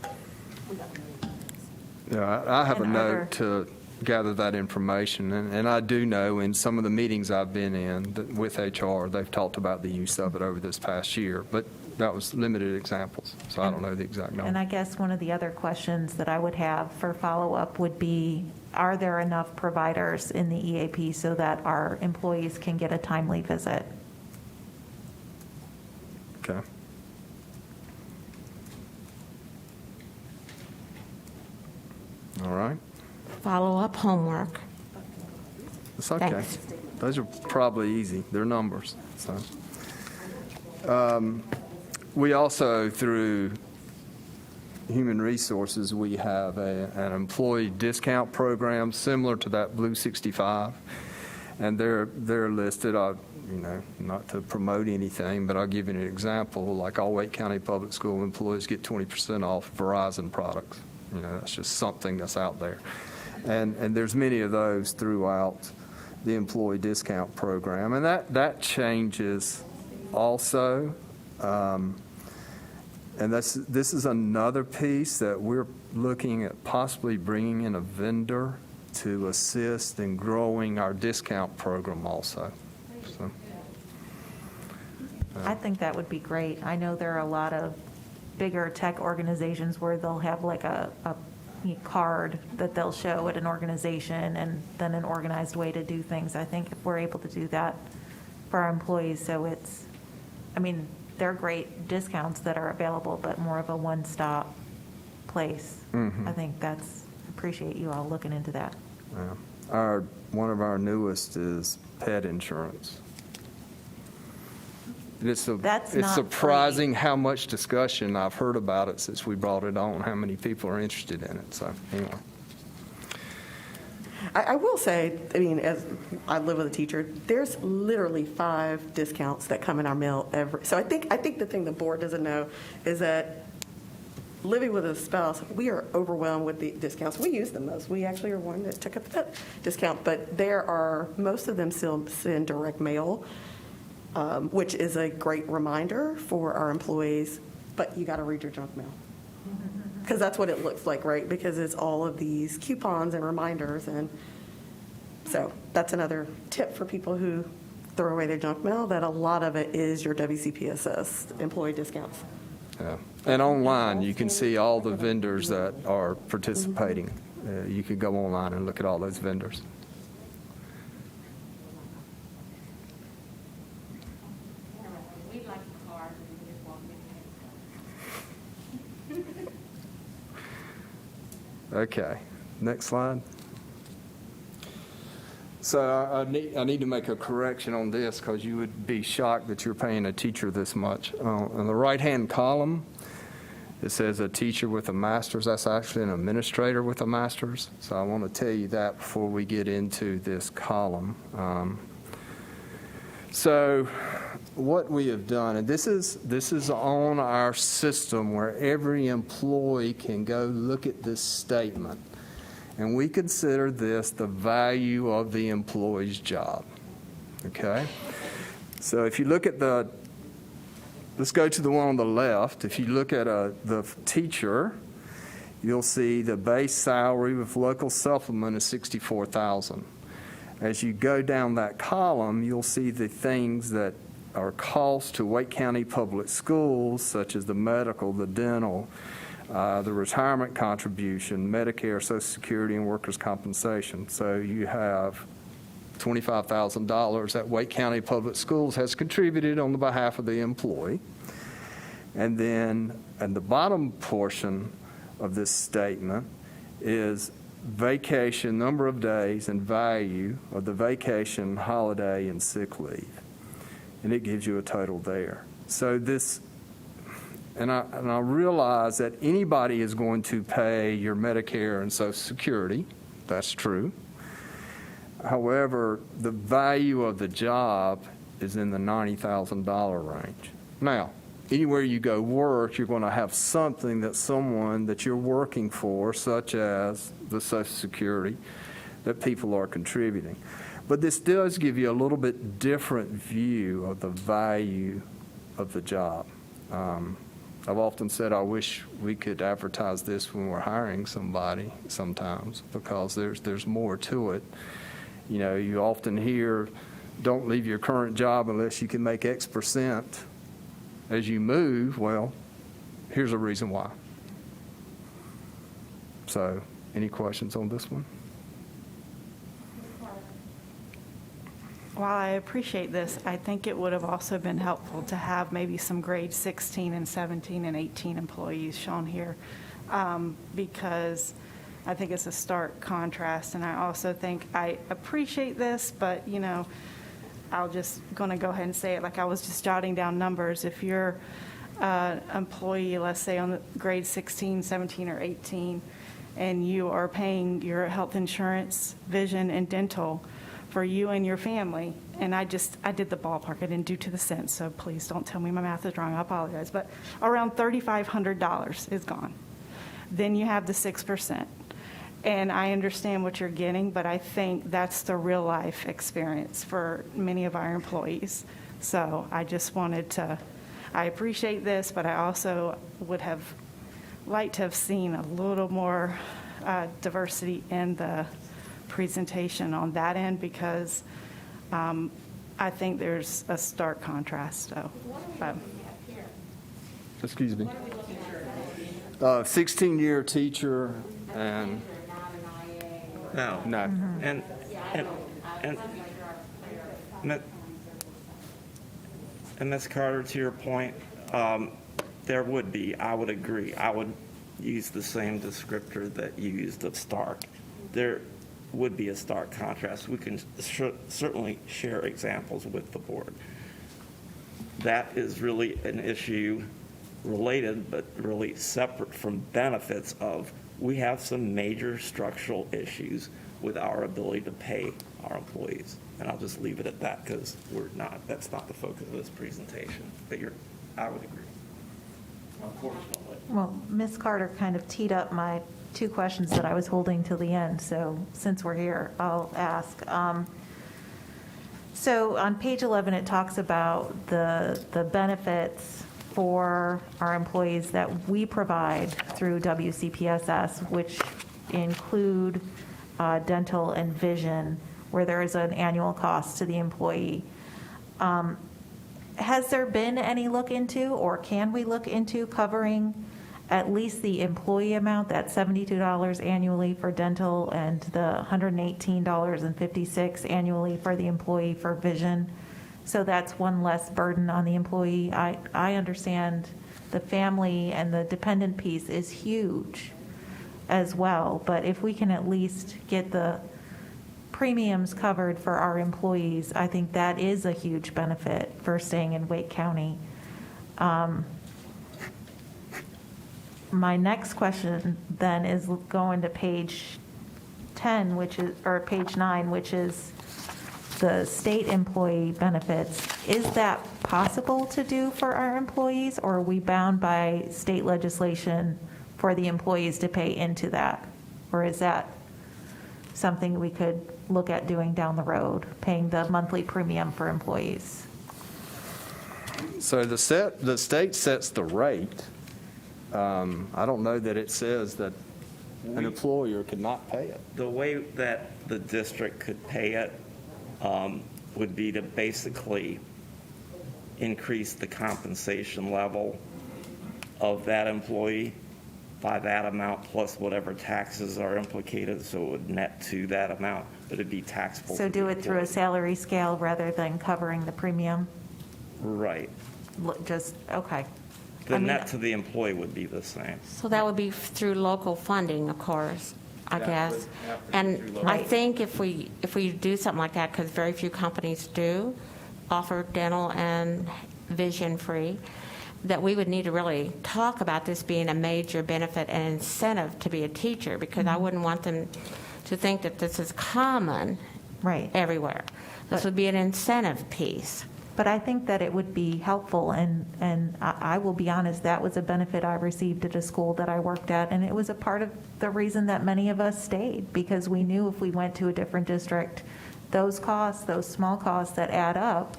Yeah, I have a And other- note to gather that information, and I do know in some of the meetings I've been in with HR, they've talked about the use of it over this past year, but that was limited examples, so I don't know the exact And number. I guess one of the other questions that I would have for follow-up would be, are there enough providers in the EAP so that our employees can get a timely visit? Okay. All right. Follow-up homework. It's okay. Thanks. Those are probably easy. They're numbers, so. We also, through Human Resources, we have an employee discount program similar to that Blue 65, and they're listed, not to promote anything, but I'll give you an example. Like all Wake County Public School employees get 20% off Verizon products. That's just something that's out there. And there's many of those throughout the employee discount program, and that changes also. And this is another piece that we're looking at possibly bringing in a vendor to assist in growing our discount program also. So, I think that would be great. I know there are a lot of bigger tech organizations where they'll have like a card that they'll show at an organization and then an organized way to do things. I think if we're able to do that for our employees, so they're great discounts that are available, but more of a one-stop place. I think appreciate you all looking into that. yeah. One of our newest is pet insurance. It's That's not surprising how much discussion I've heard about it since we brought it on, how many people are interested in it. So anyway. I will say, as I live with a teacher, there's literally 5 discounts that come in our mail every. So I think the thing the board doesn't know is that living with a spouse, we are overwhelmed with the discounts. We use them most. We actually are one that took up the pet discount, but most of them still send direct mail, which is a great reminder for our employees. But you got to read your junk mail. Because that's what it looks like, right? Because it's all of these coupons and reminders. And so that's another tip for people who throw away their junk mail, that a lot of it is your WCPSS employee discounts. Yeah. And online, you can see all the vendors that are participating. You could go online and look at all those vendors. We'd like a card, and we just walk in. Okay, next slide. So I need to make a correction on this because you would be shocked that you're paying a teacher this much. On the right-hand column, it says a teacher with a master's. That's actually an administrator with a master's. So I want to tell you that before we get into this column. So what we have done, and this is on our system where every employee can go look at this statement, and we consider this the value of the employee's job. Okay? So if you look at let's go to the one on the left. If you look at the teacher, you'll see the base salary with local supplement is $64,000. As you go down that column, you'll see the things that are costs to Wake County Public Schools, such as the medical, the dental, the retirement contribution, Medicare, Social Security, and workers' compensation. So you have $25,000 that Wake County Public Schools has contributed on the behalf of the employee. And then at the bottom portion of this statement is vacation, number of days, and value of the vacation, holiday, and sick leave. And it gives you a total there. So this, and I realize that anybody is going to pay your Medicare and Social Security. That's true. However, the value of the job is in the $90,000 range. Now, anywhere you go work, you're going to have something that someone that you're working for, such as the Social Security, that people are contributing. But this does give you a little bit different view of the value of the job. I've often said I wish we could advertise this when we're hiring somebody sometimes, because there's more to it. You know, you often hear, don't leave your current job unless you can make X percent as you move. Well, here's a reason why. So, any questions on this one? while I appreciate this, I think it would have also been helpful to have maybe some grade 16 and 17 and 18 employees shown here, because I think it's a stark contrast. And I also think I appreciate this, but, you know, I'll just going to go ahead and say it like I was just jotting down numbers. If you're an employee, let's say on the grade 16, 17, or 18, and you are paying your health insurance, vision, and dental for you and your family, and I did the ballpark, I didn't do to the cent, so please don't tell me my math is wrong, I apologize, but around $3,500 is gone. Then you have the 6%. And I understand what you're getting, but I think that's the real life experience for many of our employees. So I just wanted to, I appreciate this, but I also would have liked to have seen a little more diversity in the presentation on that end, because I think there's a stark contrast. So, Excuse me. 16-year teacher and, No. no. And Ms. Carter, to your point, there would be, I would agree, I would use the same descriptor that you used of stark. There would be a stark contrast. We can certainly share examples with the board. That is really an issue related, but really separate from benefits of, we have some major structural issues with our ability to pay our employees. And I'll just leave it at that, because that's not the focus of this presentation. But I would agree, unfortunately. Well, Ms. Carter kind of teed up my two questions that I was holding till the end, so since we're here, I'll ask. So on page 11, it talks about the benefits for our employees that we provide through WCPSS, which include dental and vision, where there is an annual cost to the employee. Has there been any look into, or can we look into covering at least the employee amount, that $72 annually for dental and the $118.56 annually for the employee for vision? So that's one less burden on the employee. I understand the family and the dependent piece is huge as well, but if we can at least get the premiums covered for our employees, I think that is a huge benefit for staying in Wake County. My next question then is going to page 10, or page 9, which is the state employee benefits. Is that possible to do for our employees, or are we bound by state legislation for the employees to pay into that? Or is that something we could look at doing down the road, paying the monthly premium for employees? So the state sets the rate. I don't know that it says that an employer could not pay it. The way that the district could pay it would be to basically increase the compensation level of that employee by that amount plus whatever taxes are implicated, so it would net to that amount, but it'd be taxable. So do it through a salary scale rather than covering the premium? Right. Okay. The net to the employee would be the same. So that would be through local funding, of course, I guess. And I think if we do something like that, because very few companies do offer dental and vision free, that we would need to really talk about this being a major benefit and incentive to be a teacher, because I wouldn't want them to think that this is common everywhere. This would be an incentive piece. But I think that it would be helpful, and I will be honest, that was a benefit I received at a school that I worked at, and it was a part of the reason that many of us stayed, because we knew if we went to a different district, those costs, those small costs that add up,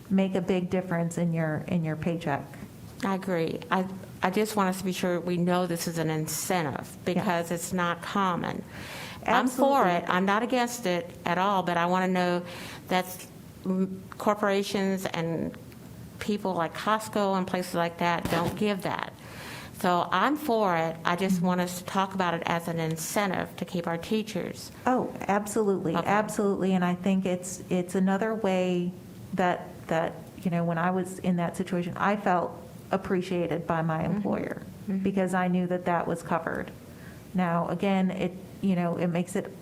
make a big difference in your paycheck. I agree. I just want us to be sure we know this is an incentive, because it's not common. I'm for it. I'm not against it at all, but I want to know that corporations and people like Costco and places like that don't give that. So I'm for it. I just want us to talk about it as an incentive to keep our teachers. Oh, absolutely, Okay. absolutely. And I think it's another way that, when I was in that situation, I felt appreciated by my employer because I knew that was covered. Now, again, it makes it,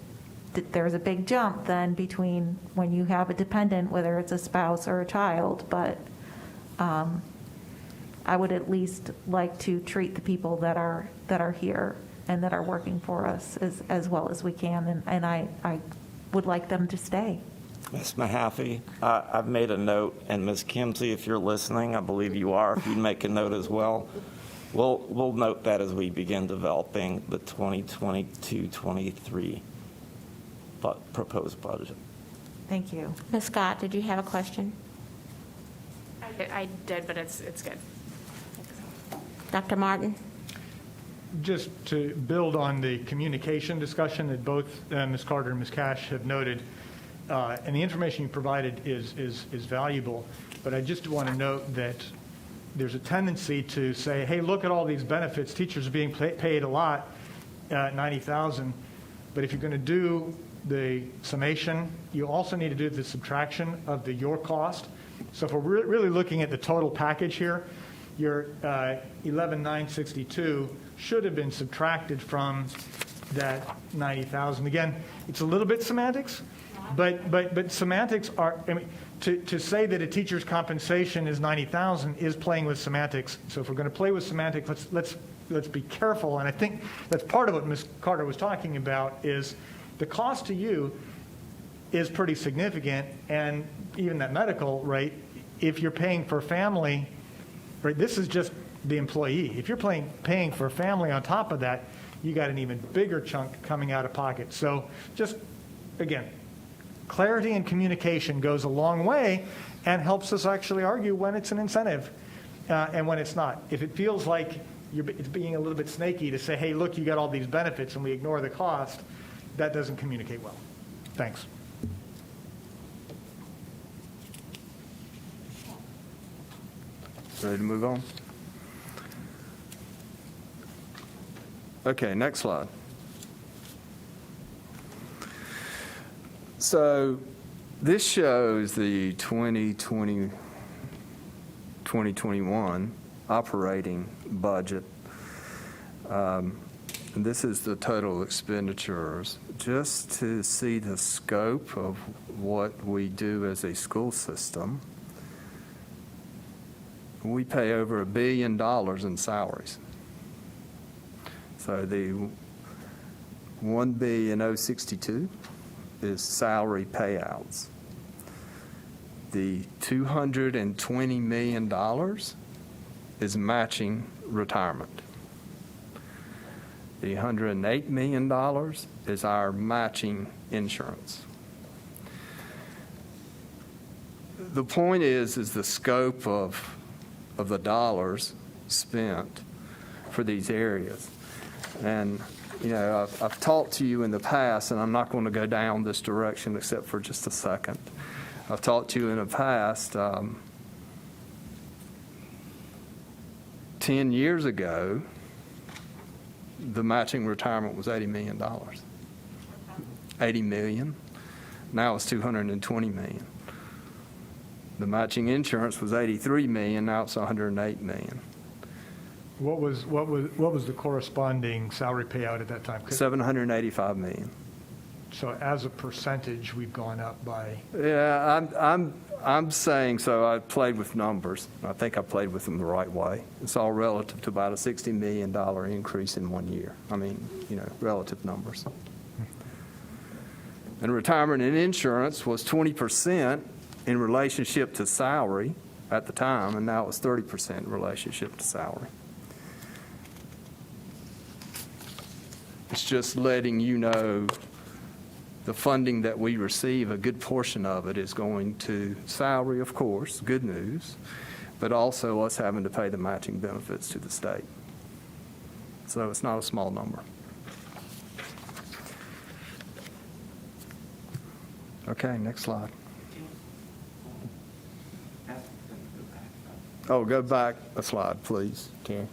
there's a big jump then between when you have a dependent, whether it's a spouse or a child, but I would at least like to treat the people that are here and that are working for us as well as we can, and I would like them to stay. Ms. Mahaffey, I've made a note, and Ms. Kimsey, if you're listening, I believe you are, if you'd make a note as well, we'll note that as we begin developing the 2022-23 proposed budget. Thank you. Ms. Scott, did you have a question? I did, but it's good. Dr. Martin? Just to build on the communication discussion that both Ms. Carter and Ms. Cash have noted, and the information you provided is valuable, but I just want to note that there's a tendency to say, hey, look at all these benefits. Teachers are being paid a lot, $90,000, but if you're going to do the summation, you also need to do the subtraction of your cost. So if we're really looking at the total package here, your $11,962 should have been subtracted from that $90,000. Again, it's a little bit semantics, but semantics are, I mean, to say that a teacher's compensation is $90,000 is playing with semantics. So if we're going to play with semantics, let's be careful. And I think that's part of what Ms. Carter was talking about is the cost to you is pretty significant, and even that medical rate, if you're paying for family, right, this is just the employee. If you're paying for family on top of that, you got an even bigger chunk coming out of pocket. So just, again, clarity and communication goes a long way and helps us actually argue when it's an incentive and when it's not. If it feels like it's being a little bit snaky to say, hey, look, you got all these benefits and we ignore the cost, that doesn't communicate well. Thanks. Ready to move on? Okay, next slide. So this shows the 2021 operating budget. And this is the total expenditures, just to see the scope of what we do as a school system. We pay over $1 billion in salaries. So the $1,062,000,000 is salary payouts. The $220 million is matching retirement. The $108 million is our matching insurance. The point is the scope of the dollars spent for these areas. And, I've talked to you in the past, and I'm not going to go down this direction except for just a second. I've talked to you in the past, 10 years ago, the matching retirement was $80 million. $80 million. Now it's $220 million. The matching insurance was $83 million. Now it's $108 million. What was the corresponding salary payout at that time? $785 million. So as a percentage, we've gone up by. Yeah, I'm saying so. I played with numbers. I think I played with them the right way. It's all relative to about a $60 million increase in 1 year. I mean, relative numbers. And retirement and insurance was 20% in relationship to salary at the time, and now it's 30% in relationship to salary. It's just letting you know the funding that we receive, a good portion of it is going to salary, of course, good news, but also us having to pay the matching benefits to the state. So it's not a small number. Okay, next slide. Oh, go back a slide, please, Terry.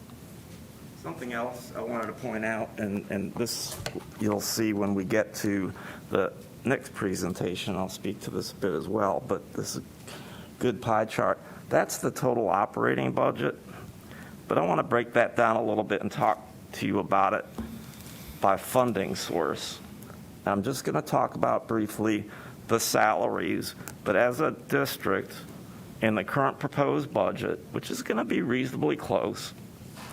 Something else I wanted to point out, and this you'll see when we get to the next presentation, I'll speak to this a bit as well, but this is a good pie chart. That's the total operating budget, but I want to break that down a little bit and talk to you about it by funding source. I'm just going to talk about briefly the salaries, but as a district, in the current proposed budget, which is going to be reasonably close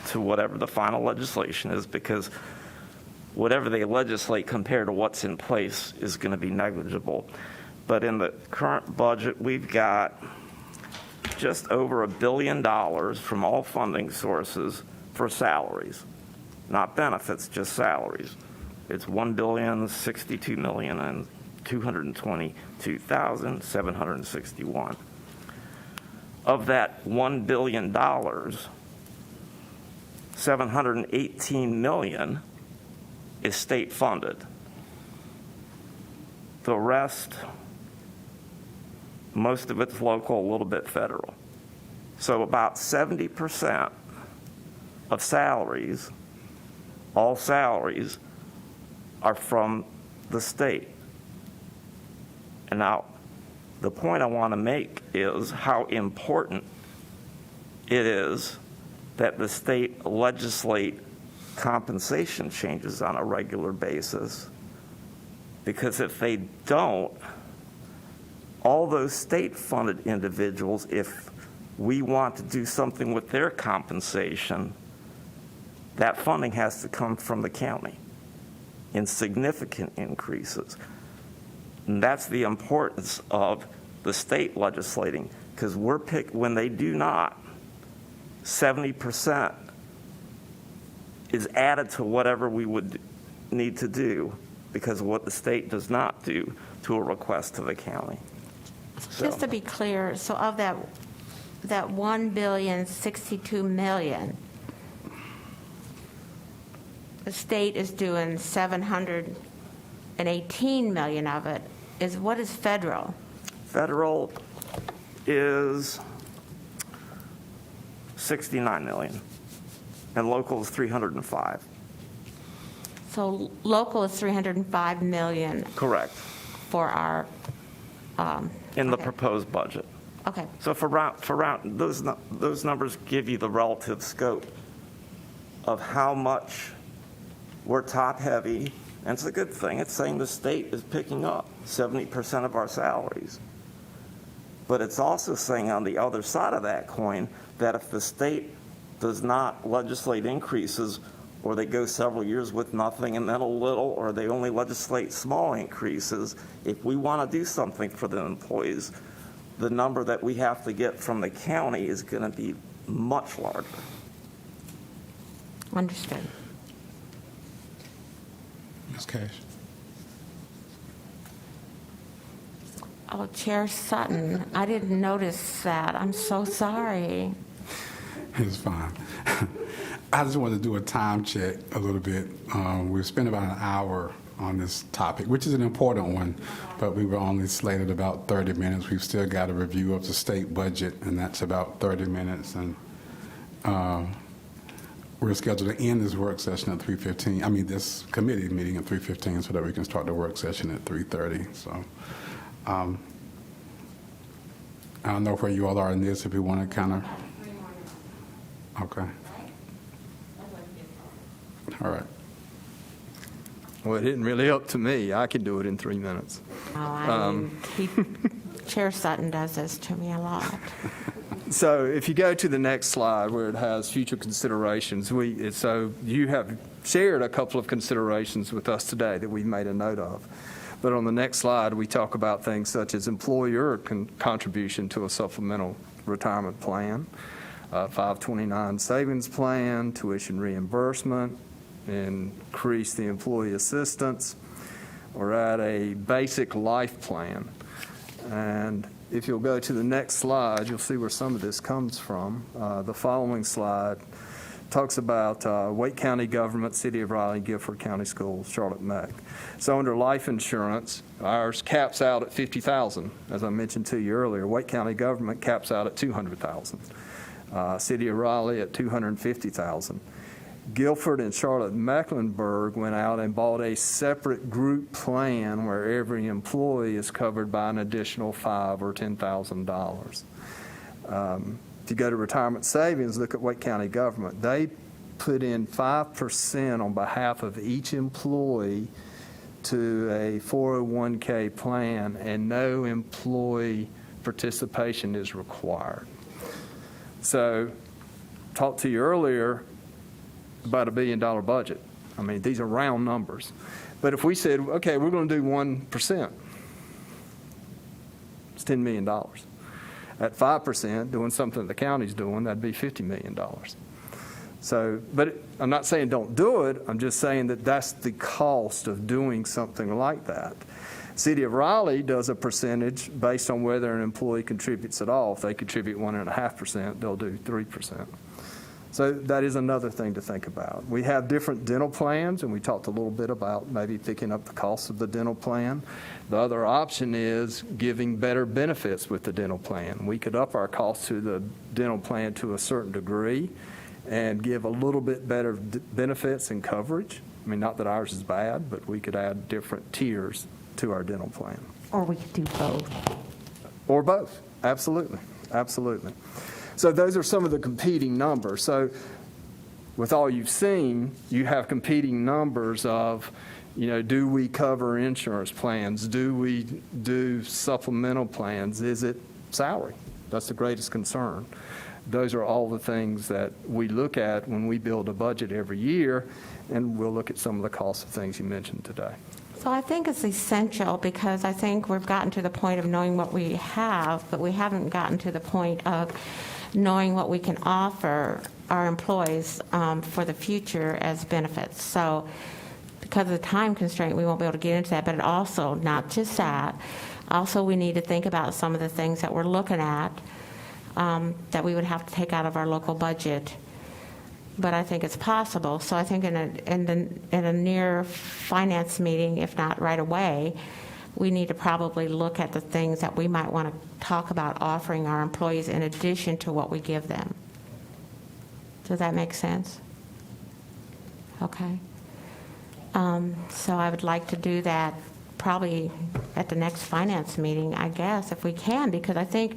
to whatever the final legislation is, because whatever they legislate compared to what's in place is going to be negligible. But in the current budget, we've got just over $1 billion from all funding sources for salaries, not benefits, just salaries. It's $1,062,222,761. Of that $1 billion, $718 million is state funded. The rest, most of it's local, a little bit federal. So about 70% of salaries, all salaries, are from the state. And now, the point I want to make is how important it is that the state legislate compensation changes on a regular basis. Because if they don't, all those state-funded individuals, if we want to do something with their compensation, that funding has to come from the county in significant increases. And that's the importance of the state legislating, because when they do not, 70% is added to whatever we would need to do because of what the state does not do to a request to the county. Just to be clear, so of that $1,062 million, the state is doing $718 million of it. What is federal? Federal is $69 million, and local is $305. So local is $305 million Correct. for our, In the okay. proposed budget. Okay. So those numbers give you the relative scope of how much we're top-heavy, and it's a good thing. It's saying the state is picking up 70% of our salaries. But it's also saying on the other side of that coin that if the state does not legislate increases, or they go several years with nothing and then a little, or they only legislate small increases, if we want to do something for the employees, the number that we have to get from the county is going to be much larger. Understood. Ms. Cash? Oh, Chair Sutton, I didn't notice that. I'm so sorry. It's fine. I just wanted to do a time check a little bit. We've spent about an hour on this topic, which is an important one, but we were only slated about 30 minutes. We've still got a review of the state budget, and that's about 30 minutes. And we're scheduled to end this work session at 3:15. I mean, this committee meeting at 3:15 so that we can start the work session at 3:30. So I don't know where you all are in this, if you want to kind of. Okay. All right. Well, it isn't really up to me. I can do it in 3 minutes. Oh, Chair Sutton does this to me a lot. So if you go to the next slide where it has future considerations, so you have shared a couple of considerations with us today that we made a note of. But on the next slide, we talk about things such as employer contribution to a supplemental retirement plan, 529 savings plan, tuition reimbursement, increase the employee assistance, or add a basic life plan. And if you'll go to the next slide, you'll see where some of this comes from. The following slide talks about Wake County government, City of Raleigh, Guilford County Schools, Charlotte Meck. So under life insurance, ours caps out at $50,000. As I mentioned to you earlier, Wake County government caps out at $200,000. City of Raleigh at $250,000. Guilford and Charlotte Mecklenburg went out and bought a separate group plan where every employee is covered by an additional $5,000 or $10,000. If you go to retirement savings, look at Wake County government. They put in 5% on behalf of each employee to a 401k plan, and no employee participation is required. So, talked to you earlier about $1 billion budget. I mean, these are round numbers. But if we said, okay, we're going to do 1%, it's $10 million. At 5%, doing something the county's doing, that'd be $50 million. So, but I'm not saying don't do it, I'm just saying that that's the cost of doing something like that. City of Raleigh does a percentage based on whether an employee contributes at all. If they contribute 1.5%, they'll do 3%. So that is another thing to think about. We have different dental plans, and we talked a little bit about maybe picking up the cost of the dental plan. The other option is giving better benefits with the dental plan. We could up our cost to the dental plan to a certain degree and give a little bit better benefits and coverage. I mean, not that ours is bad, but we could add different tiers to our dental plan. Or we could do both. Or both, absolutely, absolutely. So those are some of the competing numbers. So with all you've seen, you have competing numbers of, you know, do we cover insurance plans? Do we do supplemental plans? Is it salary? That's the greatest concern. Those are all the things that we look at when we build a budget every year, and we'll look at some of the costs of things you mentioned today. So I think it's essential because I think we've gotten to the point of knowing what we have, but we haven't gotten to the point of knowing what we can offer our employees for the future as benefits. So because of the time constraint, we won't be able to get into that, but it also, not just that, also we need to think about some of the things that we're looking at that we would have to take out of our local budget. But I think it's possible. So I think in a near finance meeting, if not right away, we need to probably look at the things that we might want to talk about offering our employees in addition to what we give them. Does that make sense? Okay. So I would like to do that probably at the next finance meeting, I guess, if we can, because I think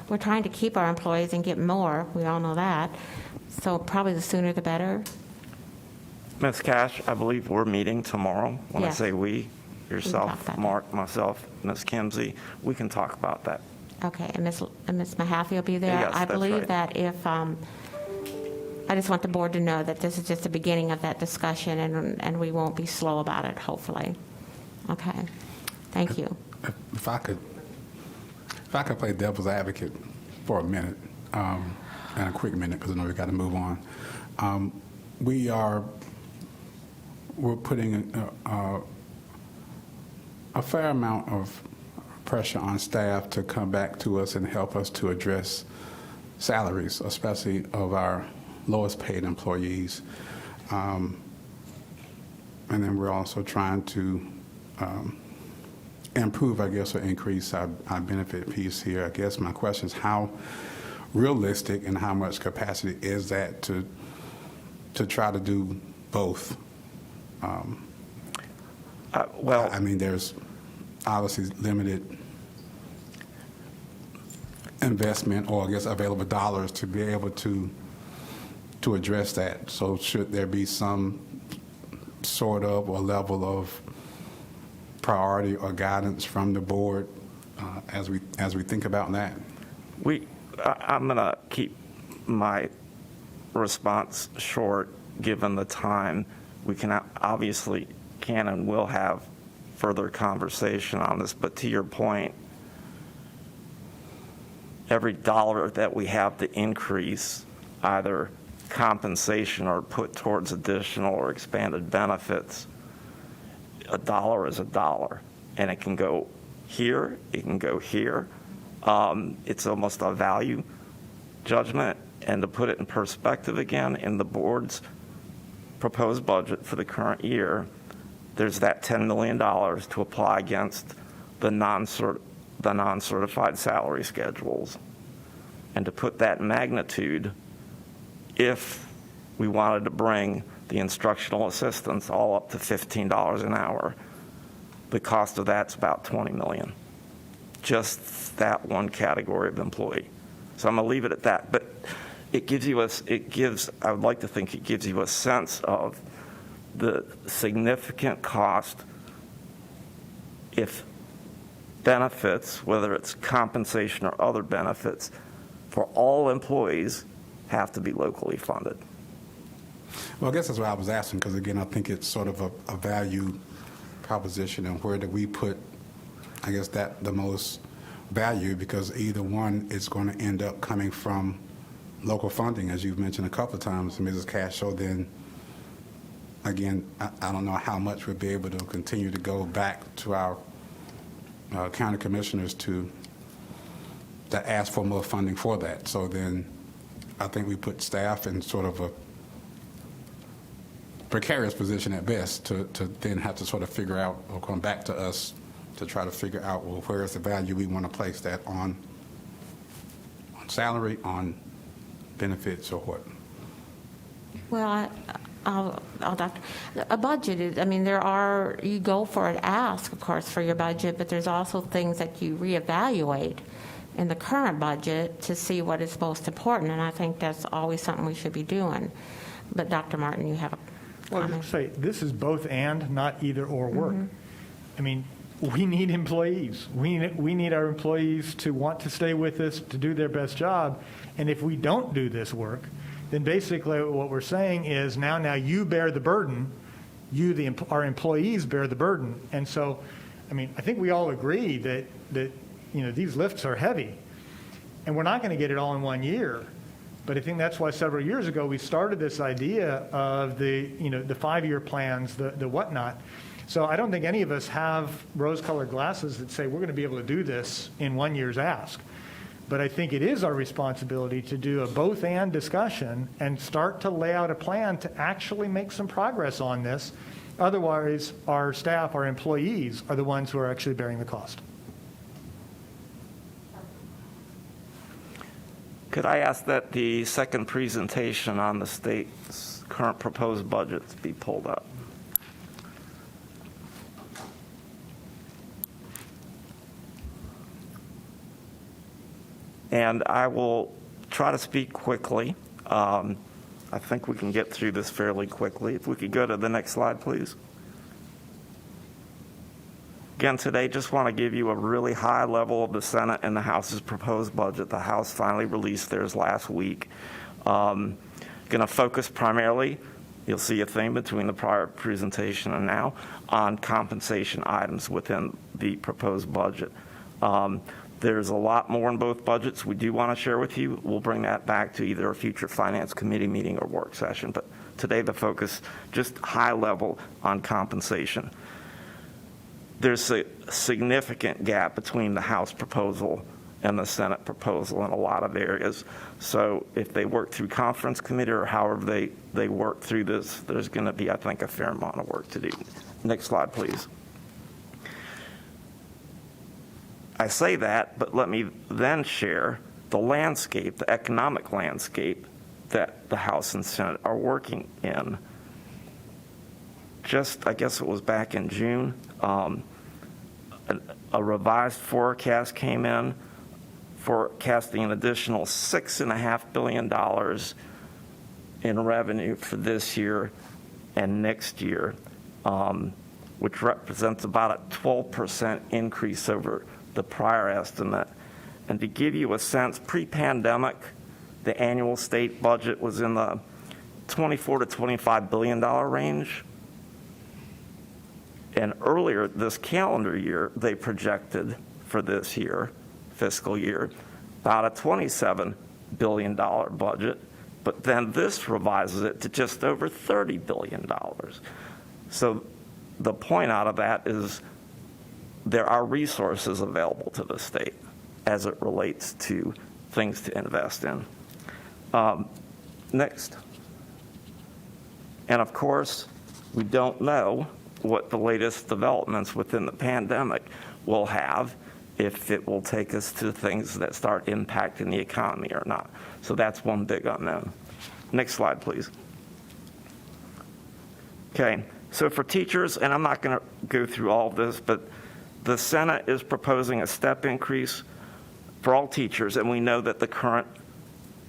we're trying to keep our employees and get more. We all know that. So probably the sooner the better. Ms. Cash, I believe we're meeting tomorrow. When Yes. I say we, talk yourself, about Mark, myself, Ms. Kimsey, we can talk about that. Okay, and Ms. Mahaffey will be there? Yes, I that's believe right. that if, I just want the board to know that this is just the beginning of that discussion, and we won't be slow about it, hopefully. Okay, thank you. If I could play devil's advocate for a minute, and a quick minute, because I know we got to move on. We're putting a fair amount of pressure on staff to come back to us and help us to address salaries, especially of our lowest paid employees. And then we're also trying to improve, I guess, or increase our benefit piece here. I guess my question is how realistic and how much capacity is that to try to do both? Well, I mean, there's obviously limited investment or, I guess, available dollars to be able to address that. So should there be some sort of or level of priority or guidance from the board as we think about that? I'm going to keep my response short, given the time. We can obviously can and will have further conversation on this, but to your point, every dollar that we have to increase either compensation or put towards additional or expanded benefits, a dollar is a dollar, and it can go here, it can go here. It's almost a value judgment, and to put it in perspective again, in the board's proposed budget for the current year, there's that $10 million to apply against the non-certified salary schedules. And to put that magnitude, if we wanted to bring the instructional assistants all up to $15 an hour. The cost of that's about $20 million. Just that one category of employee. So I'm going to leave it at that. But it gives you I would like to think it gives you a sense of the significant cost if benefits, whether it's compensation or other benefits, for all employees have to be locally funded. Well, I guess that's what I was asking, because again, I think it's sort of a value proposition, and where do we put, I guess, that the most value, because either one is going to end up coming from local funding, as you've mentioned a couple of times, Mrs. Cash. So then, again, I don't know how much we'll be able to continue to go back to our county commissioners to ask for more funding for that. So then I think we put staff in sort of a precarious position at best to then have to sort of figure out, or come back to us to try to figure out, well, where is the value we want to place that on salary, on benefits, or what? Well, Doctor, a budget is, I mean, you go for an ask, of course, for your budget, but there's also things that you reevaluate in the current budget to see what is most important, and I think that's always something we should be doing. But Dr. Martin, you have a Well, I comment? was going to say, this is both and, not either or work. I mean, we need employees. We need our employees to want to stay with us, to do their best job. And if we don't do this work, then basically what we're saying is now you bear the burden. Our employees bear the burden. And so, I mean, I think we all agree that these lifts are heavy. And we're not going to get it all in 1 year. But I think that's why several years ago we started this idea of the 5-year plans, the whatnot. So I don't think any of us have rose-colored glasses that say we're going to be able to do this in 1 year's ask. But I think it is our responsibility to do a both-and discussion and start to lay out a plan to actually make some progress on this. Otherwise, our staff, our employees, are the ones who are actually bearing the cost. Could I ask that the second presentation on the state's current proposed budgets be pulled up? And I will try to speak quickly. I think we can get through this fairly quickly. If we could go to the next slide, please. Again, today, just want to give you a really high level of the Senate and the House's proposed budget. The House finally released theirs last week. Going to focus primarily, you'll see a theme between the prior presentation and now, on compensation items within the proposed budget. There's a lot more in both budgets we do want to share with you. We'll bring that back to either a future Finance Committee meeting or work session. But today, the focus, just high level on compensation. There's a significant gap between the House proposal and the Senate proposal in a lot of areas. So if they work through conference committee or however they work through this, there's going to be, I think, a fair amount of work to do. Next slide, please. I say that, but let me then share the landscape, the economic landscape that the House and Senate are working in. Just, I guess it was back in June, a revised forecast came in, forecasting an additional $6.5 billion in revenue for this year and next year, which represents about a 12% increase over the prior estimate. And to give you a sense, pre-pandemic, the annual state budget was in the $24 to $25 billion range. And earlier this calendar year, they projected for this year, fiscal year, about a $27 billion budget. But then this revises it to just over $30 billion. So the point out of that is there are resources available to the state as it relates to things to invest in. Next. And of course, we don't know what the latest developments within the pandemic will have, if it will take us to things that start impacting the economy or not. So that's one big unknown. Next slide, please. Okay, so for teachers, and I'm not going to go through all of this, but the Senate is proposing a step increase for all teachers, and we know that the current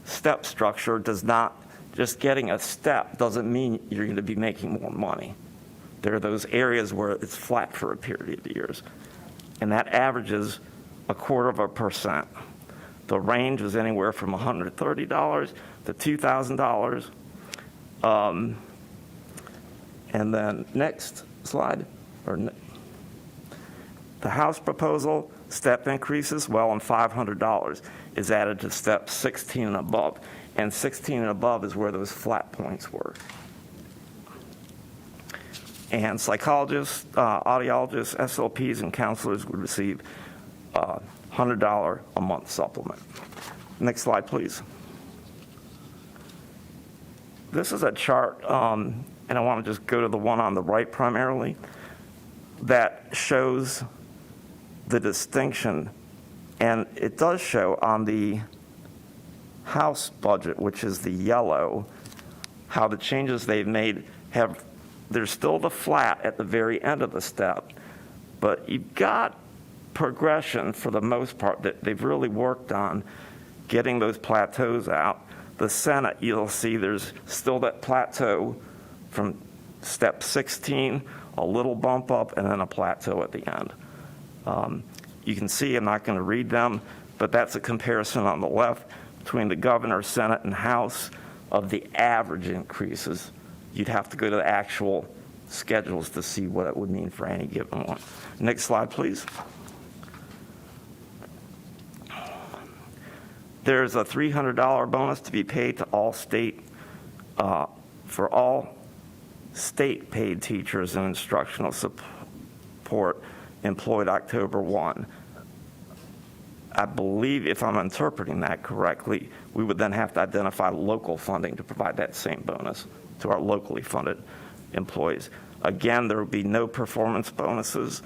step structure does not, just getting a step doesn't mean you're going to be making more money. There are those areas where it's flat for a period of years, and that averages 0.25%. The range is anywhere from $130 to $2,000. And then next slide, the House proposal, step increases, well, and $500 is added to step 16 and above. And 16 and above is where those flat points were. And psychologists, audiologists, SLPs, and counselors would receive $100 a month supplement. Next slide, please. This is a chart, and I want to just go to the one on the right primarily, that shows the distinction, and it does show on the House budget, which is the yellow, how the changes they've made have, there's still the flat at the very end of the step, but you've got progression for the most part that they've really worked on getting those plateaus out. The Senate, you'll see there's still that plateau from step 16, a little bump up, and then a plateau at the end. You can see, I'm not going to read them, but that's a comparison on the left between the governor, Senate, and House of the average increases. You'd have to go to the actual schedules to see what it would mean for any given one. Next slide, please. There's a $300 bonus to be paid to all state, for all state paid teachers and instructional support employed October 1. I believe, if I'm interpreting that correctly, we would then have to identify local funding to provide that same bonus to our locally funded employees. Again, there would be no performance bonuses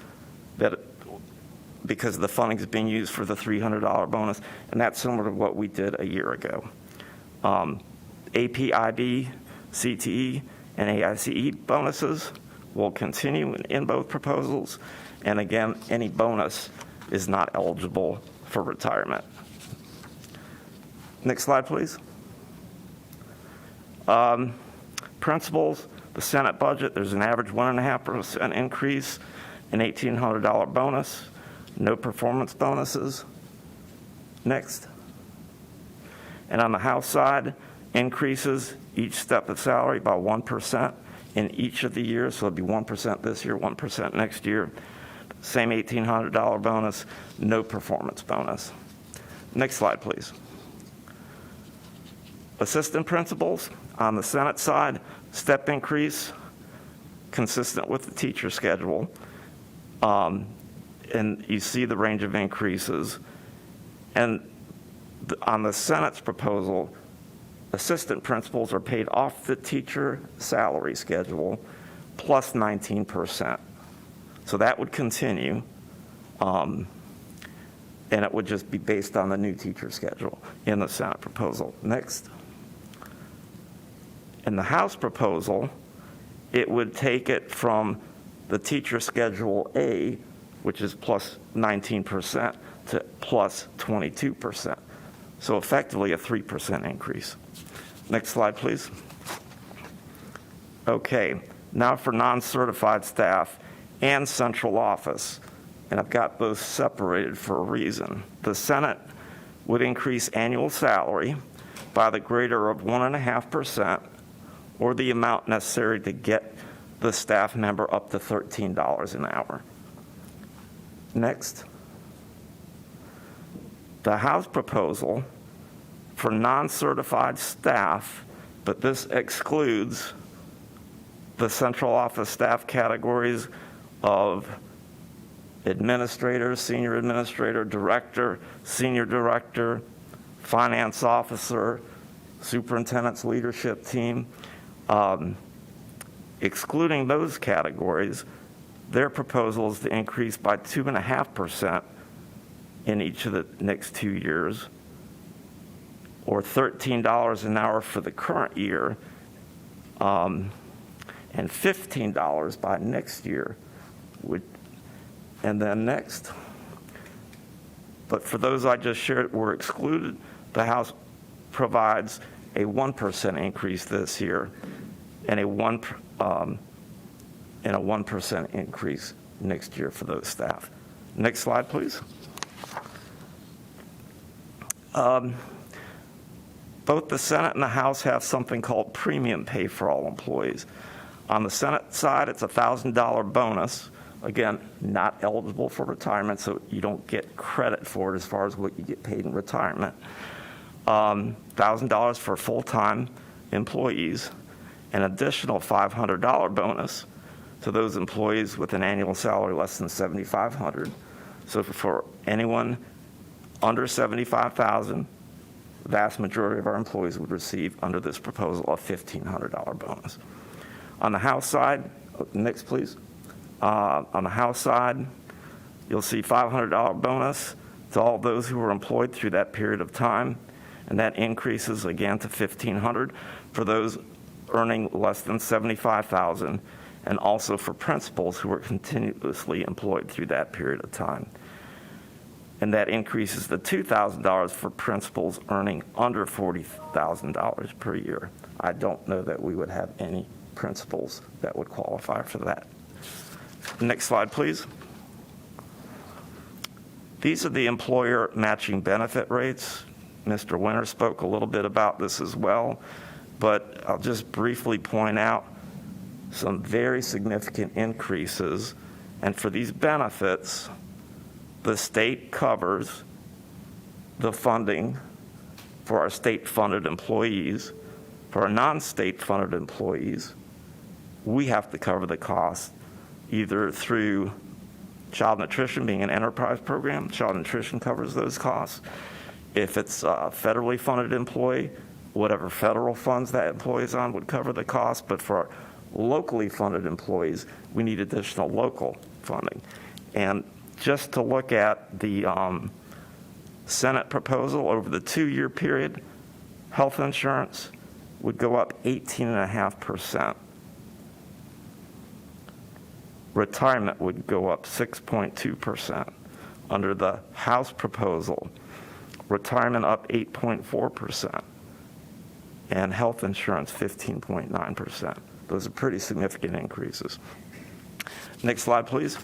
because the funding is being used for the $300 bonus, and that's similar to what we did a year ago. AP, IB, CTE, and AICE bonuses will continue in both proposals, and again, any bonus is not eligible for retirement. Next slide, please. Principals, the Senate budget, there's an average 1.5% increase, an $1,800 bonus, no performance bonuses. Next. And on the House side, increases each step of salary by 1% in each of the years, so it'll be 1% this year, 1% next year. Same $1,800 bonus, no performance bonus. Next slide, please. Assistant principals, on the Senate side, step increase, consistent with the teacher schedule. And you see the range of increases. And on the Senate's proposal, assistant principals are paid off the teacher salary schedule plus 19%. So that would continue, and it would just be based on the new teacher schedule in the Senate proposal. Next. In the House proposal, it would take it from the teacher schedule A, which is plus 19%, to plus 22%. So effectively a 3% increase. Next slide, please. Okay, now for non-certified staff and central office, and I've got those separated for a reason. The Senate would increase annual salary by the greater of 1.5% or the amount necessary to get the staff member up to $13 an hour. Next. The House proposal for non-certified staff, but this excludes the central office staff categories of administrator, senior administrator, director, senior director, finance officer, superintendent's leadership team. Excluding those categories, their proposal is to increase by 2.5% in each of the next 2 years, or $13 an hour for the current year, and $15 by next year. And then next. But for those I just shared were excluded, the House provides a 1% increase this year and a 1% increase next year for those staff. Next slide, please. Both the Senate and the House have something called premium pay for all employees. On the Senate side, it's a $1,000 bonus. Again, not eligible for retirement, so you don't get credit for it as far as what you get paid in retirement. $1,000 for full-time employees, an additional $500 bonus to those employees with an annual salary less than $7,500. So for anyone under $75,000, the vast majority of our employees would receive under this proposal a $1,500 bonus. On the House side, next please. On the House side, you'll see $500 bonus to all those who were employed through that period of time, and that increases again to $1,500 for those earning less than $75,000, and also for principals who were continuously employed through that period of time. And that increases to $2,000 for principals earning under $40,000 per year. I don't know that we would have any principals that would qualify for that. Next slide, please. These are the employer matching benefit rates. Mr. Winter spoke a little bit about this as well, but I'll just briefly point out some very significant increases. And for these benefits, the state covers the funding for our state-funded employees. For our non-state funded employees, we have to cover the cost either through child nutrition, being an enterprise program. Child nutrition covers those costs. If it's a federally funded employee, whatever federal funds that employee is on would cover the cost. But for locally funded employees, we need additional local funding. And just to look at the Senate proposal over the 2-year period, health insurance would go up 18.5%. Retirement would go up 6.2%. Under the House proposal, retirement up 8.4%, and health insurance 15.9%. Those are pretty significant increases. Next slide, please.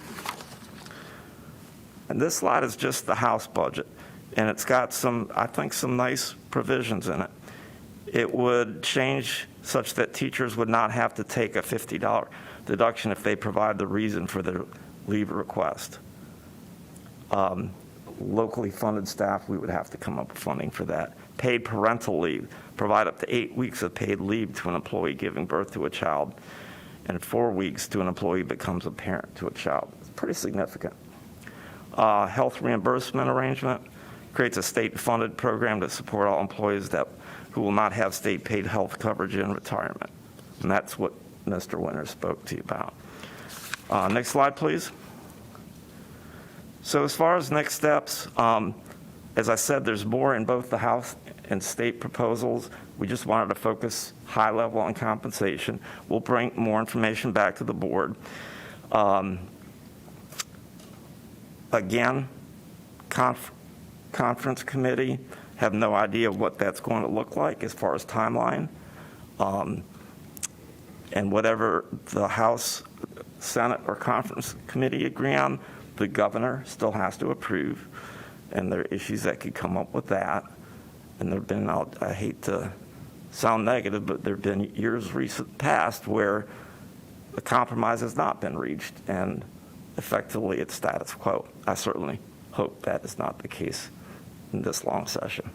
And this slide is just the House budget, and it's got some, I think, some nice provisions in it. It would change such that teachers would not have to take a $50 deduction if they provide the reason for their leave request. Locally funded staff, we would have to come up with funding for that. Paid parental leave, provide up to 8 weeks of paid leave to an employee giving birth to a child, and 4 weeks to an employee who becomes a parent to a child. It's pretty significant. Health reimbursement arrangement creates a state-funded program to support all employees who will not have state-paid health coverage in retirement. And that's what Mr. Winter spoke to you about. Next slide, please. So as far as next steps, as I said, there's more in both the House and state proposals. We just wanted to focus high level on compensation. We'll bring more information back to the board. Again, conference committee, have no idea what that's going to look like as far as timeline. And whatever the House, Senate, or conference committee agree on, the governor still has to approve. And there are issues that could come up with that. And there have been, I hate to sound negative, but there have been years recent past where the compromise has not been reached, and effectively it's status quo. I certainly hope that is not the case in this long session.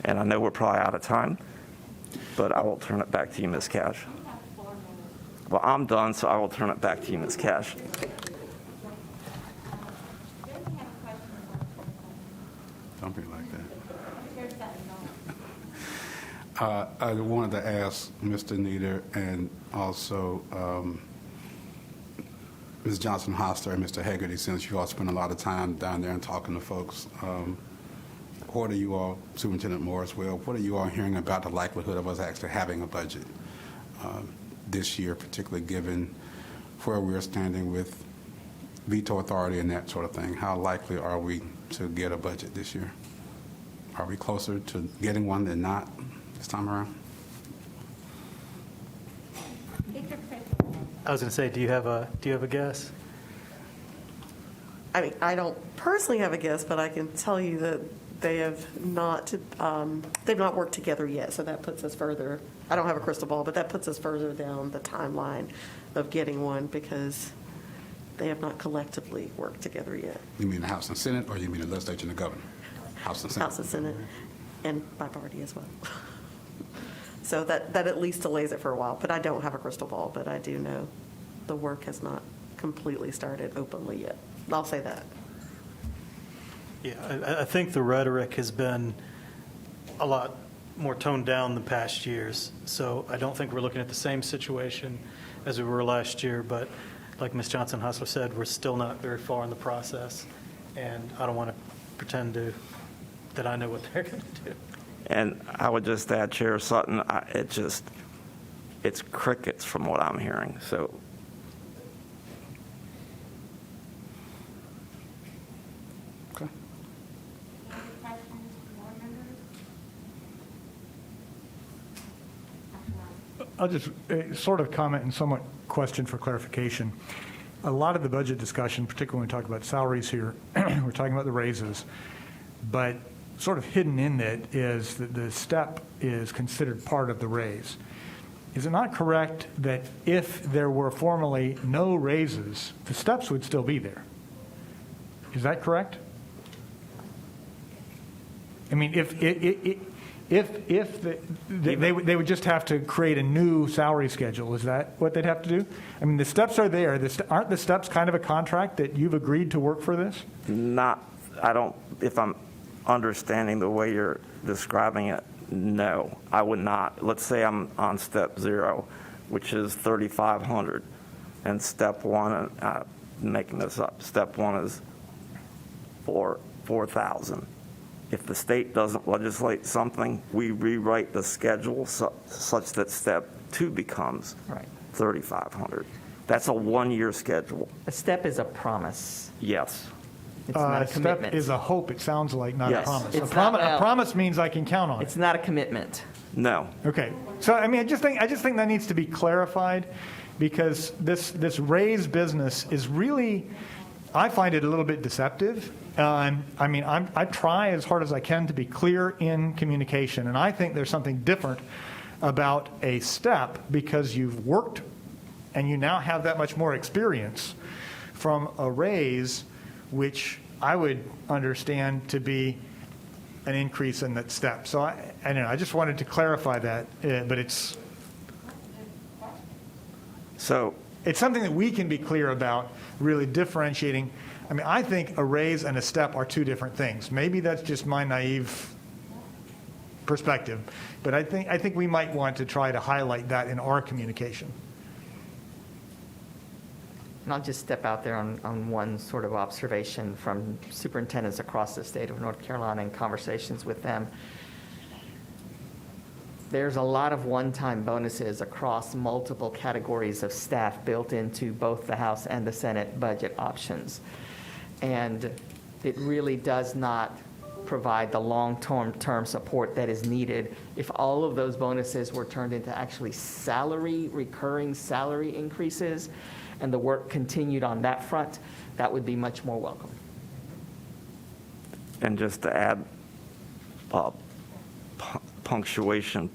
And I know we're probably out of time, but I will turn it back to you, Ms. Cash. Well, I'm done, so I will turn it back to you, Ms. Cash. Don't be like that. I wanted to ask Mr. Nieder and also Ms. Johnson-Hoster and Mr. Hegarty, since you all spend a lot of time down there and talking to folks, what are you all, Superintendent Morris, what are you all hearing about the likelihood of us actually having a budget this year, particularly given where we're standing with veto authority and that sort of thing? How likely are we to get a budget this year? Are we closer to getting one than not this time around? I was going to say, do you have a guess? I mean, I don't personally have a guess, but I can tell you that they've not worked together yet, so that puts us further. I don't have a crystal ball, but that puts us further down the timeline of getting one because they have not collectively worked together yet. You mean the House and Senate, or you mean the legislature and the governor? House and Senate. House and Senate, and my party as well. So that at least delays it for a while, but I don't have a crystal ball, but I do know the work has not completely started openly yet. I'll say that. Yeah, I think the rhetoric has been a lot more toned down the past years. So I don't think we're looking at the same situation as we were last year. But like Ms. Johnson-Hassler said, we're still not very far in the process. And I don't want to pretend that I know what they're going to do. And I would just add, Chair Sutton, it's crickets from what I'm hearing. So Okay. I'll just sort of comment and somewhat question for clarification. A lot of the budget discussion, particularly when we talk about salaries here, we're talking about the raises, but sort of hidden in it is that the step is considered part of the raise. Is it not correct that if there were formally no raises, the steps would still be there? Is that correct? I mean, if they would just have to create a new salary schedule, is that what they'd have to do? I mean, the steps are there. Aren't the steps kind of a contract that you've agreed to work for this? if I'm understanding the way you're describing it, no, I would not. Let's say I'm on step 0, which is 3,500, and step 1, making this up, step 1 is 4,000. If the state doesn't legislate something, we rewrite the schedule such that step 2 becomes 3,500. That's a 1-year schedule. A step is a promise. Yes. It's not a Step commitment. is a hope, it sounds like, not a Yes. promise. It's A not- promise means I can count on it. It's not a commitment. No. Okay, so I mean, I just think that needs to be clarified, because this raise business is really, I find it a little bit deceptive. I mean, I try as hard as I can to be clear in communication, and I think there's something different about a step because you've worked and you now have that much more experience from a raise, which I would understand to be an increase in that step. So I don't know, I just wanted to clarify that, but it's something that we can be clear about, really differentiating. I mean, I think a raise and a step are two different things. Maybe that's just my naive perspective, but I think we might want to try to highlight that in our communication. And I'll just step out there on one sort of observation from superintendents across the state of North Carolina and conversations with them. There's a lot of one-time bonuses across multiple categories of staff built into both the House and the Senate budget options. And it really does not provide the long-term support that is needed. If all of those bonuses were turned into actually recurring salary increases, and the work continued on that front, that would be much more welcome. And just to add a punctuation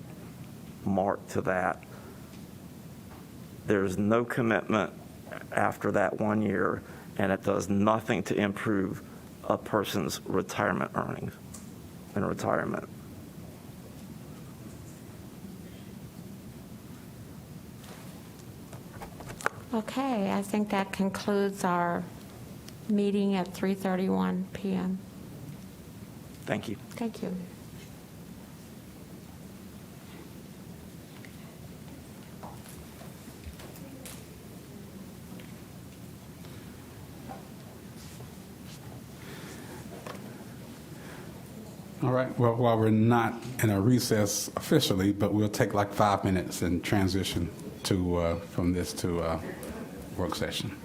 mark to that, there's no commitment after that 1 year, and it does nothing to improve a person's retirement earnings in retirement. Okay, I think that concludes our meeting at 3:31 PM. Thank you. Thank you. All right, well, while we're not in a recess officially, but we'll take like 5 minutes and transition from this to work session.